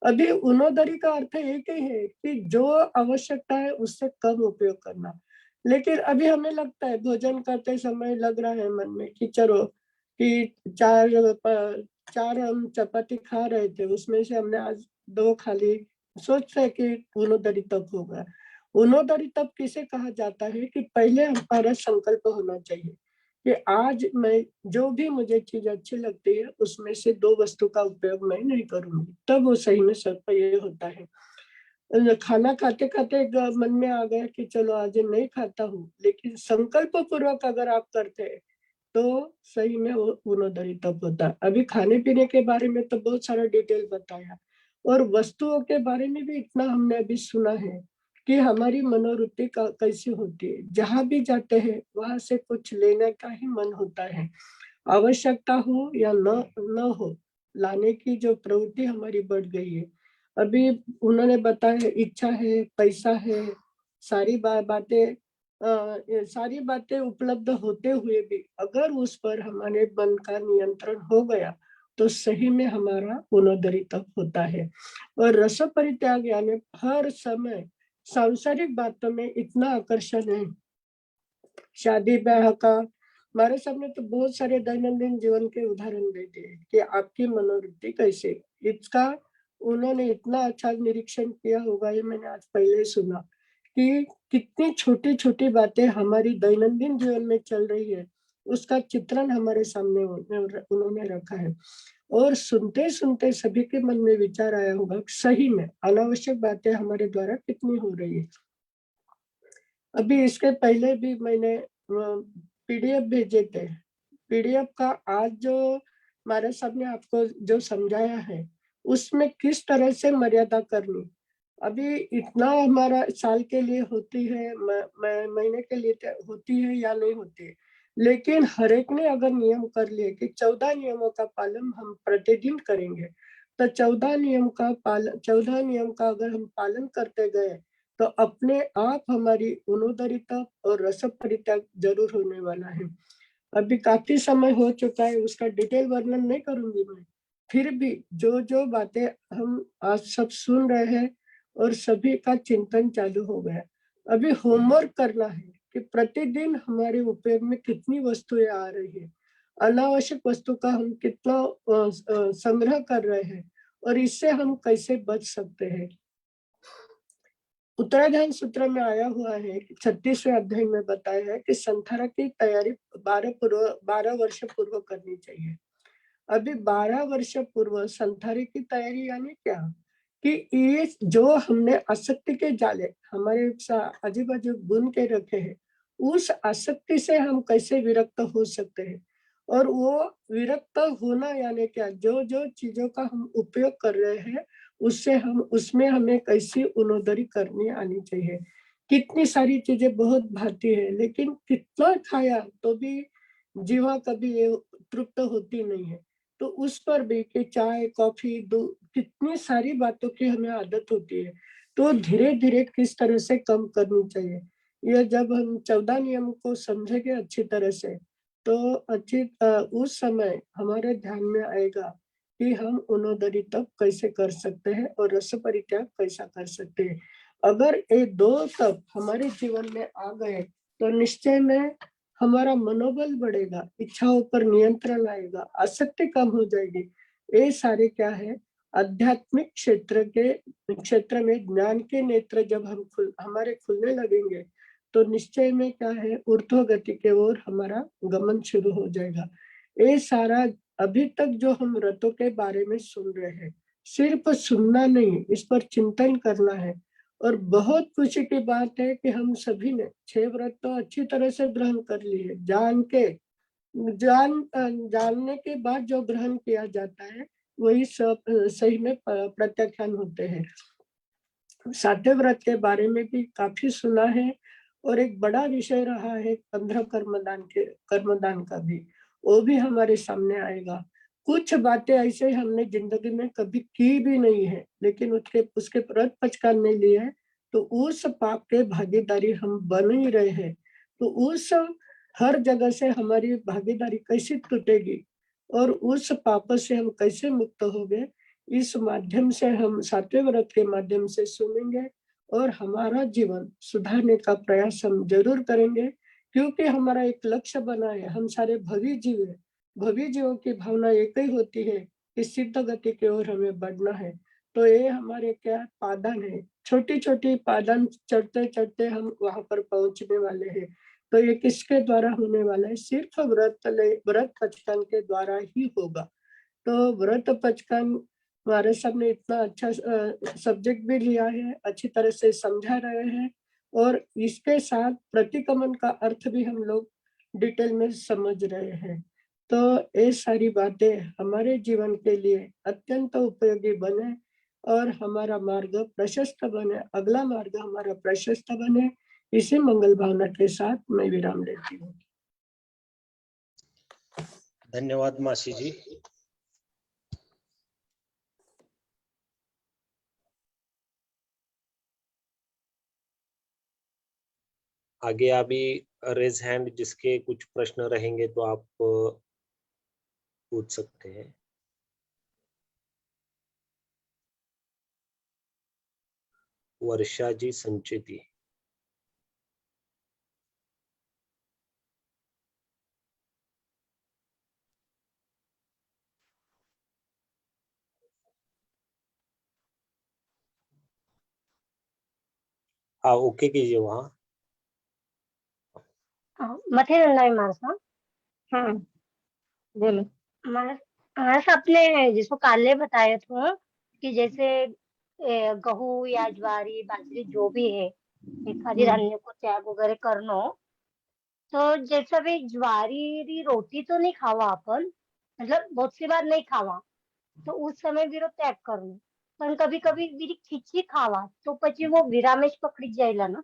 अभी उनोदरी का अर्थ एक ही है कि जो आवश्यकता है उससे कम उपयोग करना। लेकिन अभी हमें लगता है भोजन करते समय लग रहा है मन में कि चलो कि 4 हम चपाती खा रहे थे, उसमें से हमने आज 2 खा ली, सोच रहे कि उनोदरी तप होगा, उनोदरी तप किसे कहा जाता है कि पहले हमारा संकल्प होना चाहिए कि आज मैं जो भी मुझे चीज अच्छी लगती है उसमें से 2 वस्तु का उपयोग मैं नहीं करूंगी, तब वो सही में ये होता है। खाना खाते खाते मन में आ गया कि चलो आज नहीं खाता हूँ, लेकिन संकल्प पूर्वक अगर आप करते हैं तो सही में वो गुणोदरी तब होता है। अभी खाने पीने के बारे में तो बहुत सारा डिटेल बताया, और वस्तुओं के बारे में भी इतना हमने अभी सुना है कि हमारी मनोवृत्ति कैसी होती है। जहां भी जाते हैं वहां से कुछ लेने का ही मन होता है, आवश्यकता हो या न हो, लाने की जो प्रवृत्ति हमारी बढ़ गई है। अभी उन्होंने बताया इच्छा है, पैसा है, सारी बातें, ये सारी बातें उपलब्ध होते हुए भी अगर उस पर हमारे मन का नियंत्रण हो गया तो सही में हमारा गुणोदरी तप होता है। और रस परित्याग यानी हर समय सांसारिक बातों में इतना आकर्षण है, शादी ब्याह का। हमारे सामने तो बहुत सारे दैनंदिन जीवन के उदाहरण देते हैं कि आपकी मनोवृत्ति कैसे, इसका उन्होंने इतना अच्छा निरीक्षण किया होगा, ये मैंने आज पहले सुना कि कितनी छोटी छोटी बातें हमारी दैनंदिन जीवन में चल रही है, उसका चित्रण हमारे सामने उन्होंने रखा है। और सुनते सुनते सभी के मन में विचार आया होगा सही में अनावश्यक बातें हमारे द्वारा कितनी हो रही है। अभी इसके पहले भी मैंने पीडीएफ भेजे थे। पीडीएफ का आज जो हमारे सामने आपको जो समझाया है, उसमें किस तरह से मर्यादा करनी, अभी इतना हमारा साल के लिए होती है, महीने के लिए होती है या नहीं होती है, लेकिन हर एक ने अगर नियम कर लिए कि 14 नियमों का पालन हम प्रतिदिन करेंगे, तो 14 नियम का अगर हम पालन करते गए तो अपने आप हमारी गुणोदरी तप और रस परित्याग जरूर होने वाला है। अभी काफी समय हो चुका है, उसका डिटेल वर्णन नहीं करूंगी मैं, फिर भी जो जो बातें हम आज सब सुन रहे हैं और सभी का चिंतन चालू हो गया। अभी होमवर्क करना है कि प्रतिदिन हमारे उपयोग में कितनी वस्तुएं आ रही है, अनावश्यक वस्तु का हम कितना संग्रह कर रहे हैं और इससे हम कैसे बच सकते हैं। उत्तराधान सूत्र में आया हुआ है कि 36वें अध्याय में बताया है कि संथारा की तैयारी 12 वर्ष पूर्व करनी चाहिए। अभी 12 वर्ष पूर्व संथारे की तैयारी यानी क्या कि ये जो हमने आसक्ति के जाले हमारे आजू बाजू बुन के रखे हैं, उस आसक्ति से हम कैसे विरक्त हो सकते हैं। और वो विरक्त होना यानी क्या, जो जो चीजों का हम उपयोग कर रहे हैं उसमें हमें कैसी उनोदरी करनी आनी चाहिए। कितनी सारी चीजें बहुत भाती है, लेकिन कितना खाया तो भी जीवा कभी ये तृप्त होती नहीं है। तो उस पर भी कि चाय कॉफी दूध कितनी सारी बातों की हमें आदत होती है, तो धीरे धीरे किस तरह से कम करनी चाहिए। यह जब हम 14 नियम को समझेंगे अच्छी तरह से तो उस समय हमारे ध्यान में आएगा कि हम उनोदरी तप कैसे कर सकते हैं और रस परित्याग कैसा कर सकते हैं। अगर ये 2 तप हमारे जीवन में आ गए तो निश्चय में हमारा मनोबल बढ़ेगा, इच्छाओं पर नियंत्रण आएगा, आसक्ति कम हो जाएगी। ये सारे क्या है, आध्यात्मिक क्षेत्र में ज्ञान के नेत्र जब हमारे खुलने लगेंगे तो निश्चय में क्या है, ऊर्ध्व गति के ओर हमारा गमन शुरू हो जाएगा। ये सारा अभी तक जो हम व्रतों के बारे में सुन रहे हैं, सिर्फ सुनना नहीं, इस पर चिंतन करना है। और बहुत खुशी की बात है कि हम सभी ने 6 व्रत तो अच्छी तरह से ग्रहण कर लिए, जानने के बाद जो ग्रहण किया जाता है वही सब सही में प्रत्याख्यान होते हैं। 7वें व्रत के बारे में भी काफी सुना है और एक बड़ा विषय रहा है 15 कर्मदान का भी, वो भी हमारे सामने आएगा। कुछ बातें ऐसे हमने जिंदगी में कभी की भी नहीं है, लेकिन उसके व्रत पचकान नहीं लिए है, तो उस पाप के भागीदारी हम बन ही रहे हैं। तो उस हर जगह से हमारी भागीदारी कैसे टूटेगी और उस पाप से हम कैसे मुक्त होंगे, इस माध्यम से हम 7वें व्रत के माध्यम से सुनेंगे और हमारा जीवन सुधारने का प्रयास हम जरूर करेंगे, क्योंकि हमारा एक लक्ष्य बना है, हम सारे भवी जीव है। भवी जीवों की भावना एक ही होती है कि सिद्ध गति की ओर हमें बढ़ना है। तो ये हमारे क्या है, पादन है। छोटी छोटी पादन चढ़ते चढ़ते हम वहां पर पहुंचने वाले हैं। तो ये किसके द्वारा होने वाला है? सिर्फ व्रत पचकन के द्वारा ही होगा। तो व्रत पचकन हमारे सब ने इतना अच्छा सब्जेक्ट भी लिया है, अच्छी तरह से समझा रहे हैं, और इसके साथ प्रतिक्रमण का अर्थ भी हम लोग डिटेल में समझ रहे हैं। तो ये सारी बातें हमारे जीवन के लिए अत्यंत उपयोगी बने और हमारा मार्ग प्रशस्त बने, अगला मार्ग हमारा प्रशस्त बने। इसी मंगल भावना के साथ मैं विराम लेती हूँ। धन्यवाद मासी जी। आगे अभी रेज हैंड जिसके कुछ प्रश्न रहेंगे तो आप पूछ सकते हैं। वर्षा जी, संचिति। हाँ, ओके कीजिए वहाँ। मथेरन माणसा हाँ बोलो। माणस आपने जिसको काले बताया था कि जैसे गहू या ज्वारी बाजरी जो भी है एखादी धान्य को त्याग वगैरे करणं, तो जैसा भी ज्वारी री रोटी तो नहीं खावा अपन, मतलब बहुत सी बार नहीं खावा, तो उस समय भी रो त्याग करणं, पण कभी कभी भी खिचड़ी खावा तो પછી वो विरामेश पकड़ी जाएगा ना?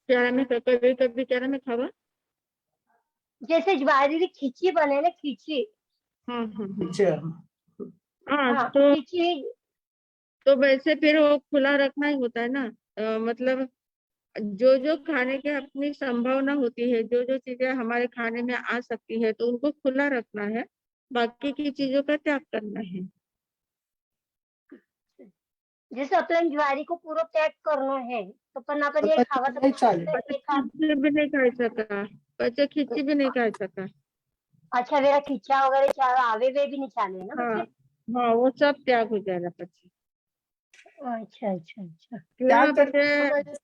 क्या में कभी कभी क्या में खावा? जैसे ज्वारी री खिचड़ी बने ना, खिचड़ी। हाँ हाँ हाँ अच्छा, हाँ, हाँ, तो खिचड़ी। तो वैसे फिर वो खुला रखना ही होता है ना। मतलब जो जो खाने की अपनी संभावना होती है, जो जो चीजें हमारे खाने में आ सकती है, तो उनको खुला रखना है, बाकी की चीजों का त्याग करना है। जैसे अपन ज्वारी को पूरा त्याग करणं है, तो पण आपण हे खावा तर नहीं चालेल। खिचड़ी भी नहीं खा सका, बच्चे खिचड़ी भी नहीं खा सका। अच्छा, वेरा खिचा वगैरह चाहे आवे वे भी नहीं चाले ना हाँ बच्चे? हाँ, वो सब त्याग हो जाएगा પછી। अच्छा अच्छा अच्छा। क्या किंवा करते પછી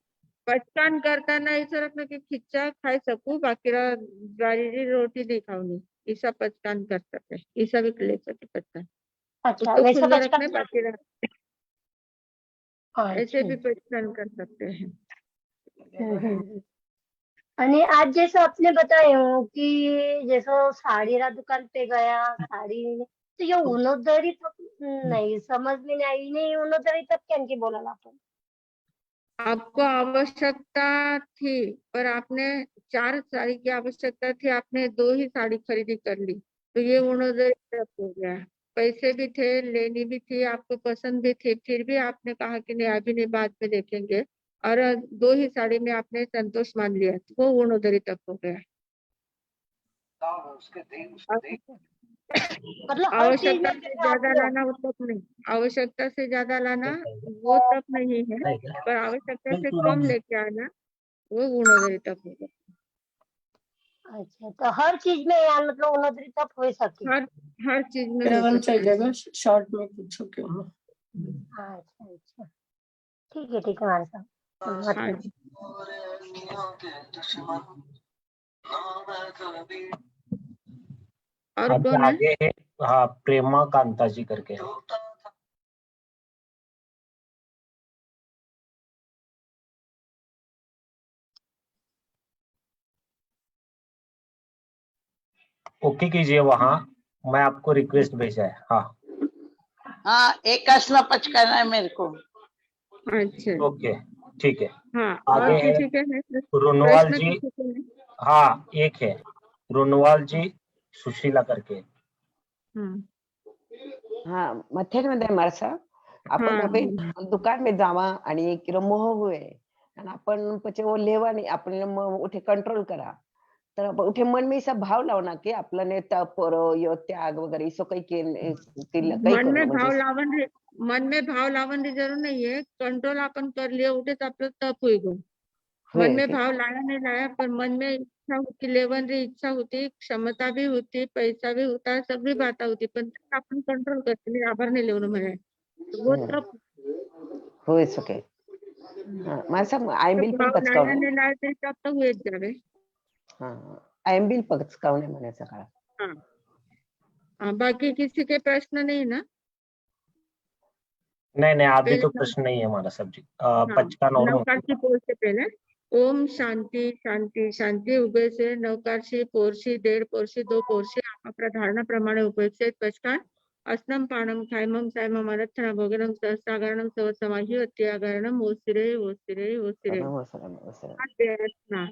पचकान करताना ऐसा रखना की खिच्चा खाई सकू, बाकी ज्वारीची रोटी नहीं खाऊनी, ऐसा पचकान कर सकते, ऐसा भी ले सकते पचकान। अच्छा, उसको वैसा खुला पचका। रखना, बाकी ऐसे अच्छा भी अच्छा। पचकान कर सकते हैं। हम्म। आणि आज जैसे आपने बताए हो कि जैसे साड़ी रा दुकान पे गया साड़ी, तो ये उन्होंने तो नहीं समझ में नहीं आई, नहीं उन्होंने तब क्या की बोला अपन? आपको आवश्यकता थी, पर आपने 4 साड़ी की आवश्यकता थी, आपने 2 ही साड़ी खरीदी कर ली, तो ये उन्होंने हो गया। पैसे भी थे, लेनी भी थी, आपको पसंद भी थी, फिर भी आपने कहा कि नहीं अभी नहीं, बाद में देखेंगे, और 2 ही साड़ी में आपने संतोष मान लिया, तो वो गुणोदरी तक हो गया। मतलब हर चीज आवश्यकता में से जैसे ज्यादा आपने लाना वो तब नहीं, आवश्यकता से ज्यादा लाना वो तब नहीं है, पर आवश्यकता से कम लेके आना वो गुणोदरी तक होगा। अच्छा, तो हर चीज में यार मतलब उन्होंने तब हो सके। हर चीज में हो विराम सकता है। चाहिएगा, शॉर्ट में पूछो क्यों। अच्छा अच्छा, ठीक है हमारे साहब। हाँ मतलब जी। और अभी कौन है? आगे है, हाँ, प्रेमा कांता जी करके है। ओके कीजिए वहाँ, मैं आपको रिक्वेस्ट भेजा है। हाँ हाँ, एक असला पचकाना है मेरे को। अच्छा, ओके, ठीक है। हाँ, और आगे है किसी के है रोनवाल प्रश्न? जी। किसी के है? हाँ, एक है रोनवाल जी सुशीला करके। हाँ हाँ मथेरमध्ये मारसा आपण हाँ अबे दुकान में जावा आणि एक किलो मोह हुए आणि आपण पचे वो लेवा नहीं अपने उठे कंट्रोल करा, तर आपण उठे मन में ऐसा भाव लावना कि आपला ने पर यो त्याग वगैरह इसो कई के कई मन में करणं भाव म्हणजे लावण मन में भाव लावण की जरूर नहीं है, कंट्रोल अपन कर लिए उठे तो आपलं तप होईल। मन होय में के भाव लाया नहीं लाया, पर मन में इच्छा होती, लेवनरी इच्छा होती, क्षमता बी होती, पैसा बी होता, सगळी बाता होती, पण त्याला आपण कंट्रोल करते नाही, आभार नाही लेवणं म्हणे. वो तप होय सके माझा आयंबिल पण भाव पचकावणे नारायण लाल तरी तप तर होत जावे. हा आयंबिल पचकावणे म्हणायचं काळ बाकी किसी के प्रश्न नहीं ना? नहीं अभी पहले तो प्रश्न नहीं है हमारा सब्जेक्ट। हाँ, पचकान और नवकारशी पोर से पहले ओम शांति शांति शांति उभे से नवकारशी पोरशी 1.5 पोरशी 2 पोरशी आपल्या धारणा उपयोगित पचकान अस्नम पाणम खायमम सायमम अनर्थना भोगनम सहस्रागरणम सव समाही अत्यागरणम ओसिरे ओसिरे ओसिरे ब्यासना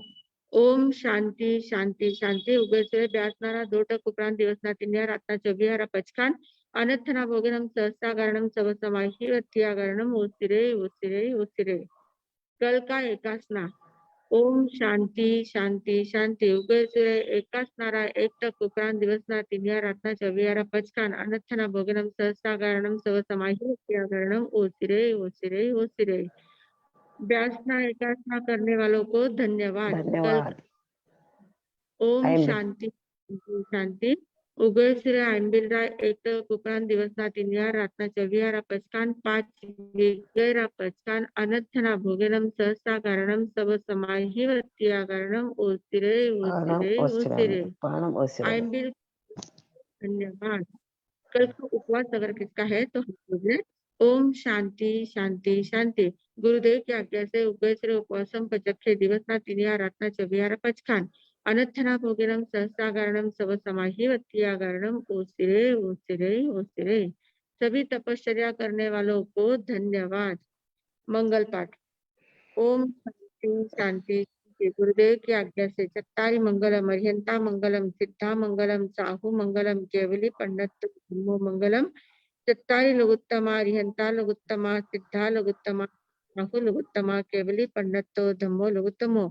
ओम शांति शांति शांति उभे से ब्यासनारा 2 टक उपरांत दिवसना 3 रातना 24 पचकान अनर्थना भोगनम सहस्रागरणम सव समाही अत्यागरणम ओसिरे ओसिरे ओसिरे कल का एकासना ओम शांति शांति शांति उभय सूर्य एकासनारा 1 टक उपरांत दिवसना 3 रातना 24 पचकान अनर्थना भोगनम सहस्रागरणम सव समाही अत्यागरणम ओसिरे ओसिरे ओसिरे व्यासना एकासना करने वालों को धन्यवाद। कल धन्यवाद ओम आयंबिल. शांति शांति शांति उगय श्री आंबिलरा 1 उपरांत दिवसना 3 रातना 24 पचकान 5 विगैरा पचकान अनर्थना भोगनम सहसा कारणम सब समाही वत्यागरणम ओसिरे ओसिरे ओसिरे पाणम ओसिरे आंबिल धन्यवाद। कल का उपवास अगर किसका है तो हम बोले ओम शांति शांति शांति गुरुदेव की आज्ञा से उभय श्री उपवासम पचखे दिवसना 3 रातना 24 पचकान अनर्थना भोगिनम सहस्रागरणम सव समाही वत्यागरणम ओसिरे ओसिरे ओसिरे सभी तपश्चर्या करने वालों को धन्यवाद। मंगल पाठ ओम शांति शांति शांति गुरुदेव की आज्ञा से चत्तारी मंगलम अर्यंता मंगलम सिद्धा मंगलम साहु मंगलम केवली पंडित धम्मो मंगलम चत्तारी लघुत्तमा अर्यंता लघुत्तमा सिद्धा लघुत्तमा साहु लघुत्तमा केवली पंडितो धम्मो लघुत्तमो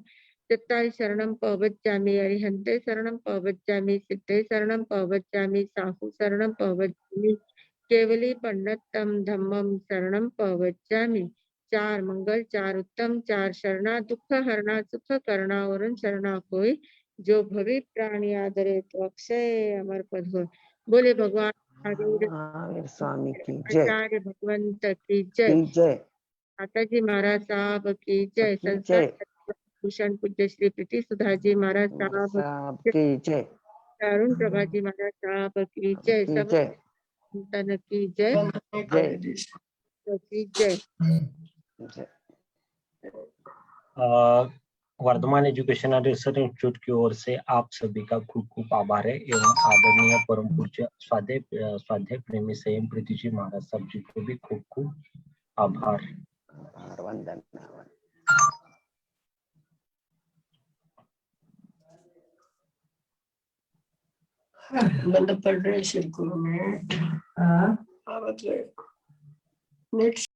चत्तारी शरणम पवज्जामि अरिहंते शरणम पवज्जामि सिद्धे शरणम पवज्जामि साहु शरणम पवज्जामि केवली पंडितम धम्मम शरणम पवज्जामि 4 मंगल 4 उत्तम 4 शरणा दुख हरणा सुख करना वरुण शरणा कोई जो भवि प्राणी आदरे तो अक्षय अमर पद हो। बोले भगवान महावीर स्वामी की जय आचार्य भगवंत की जय। की जय माताजी महाराज साहब की जय। की संसार जय भूषण पूज्य श्री प्रीति सुधा जी महाराज साहब साहब की जय अरुण प्रभा जी महाराज साहब की जय। की सब जय संतन की जय जय की जय। जय Vardhman education and research institute की ओर से आप सभी का खूब खूब आभार है एवं आदरणीय परम पूज्य स्वाध्याय प्रेमी संयम प्रीति जी महाराज साहब जी को भी खूब खूब आभार। आभार वंदन बंद पड़ रहे सिर को में। हाँ मतलब नेक्स्ट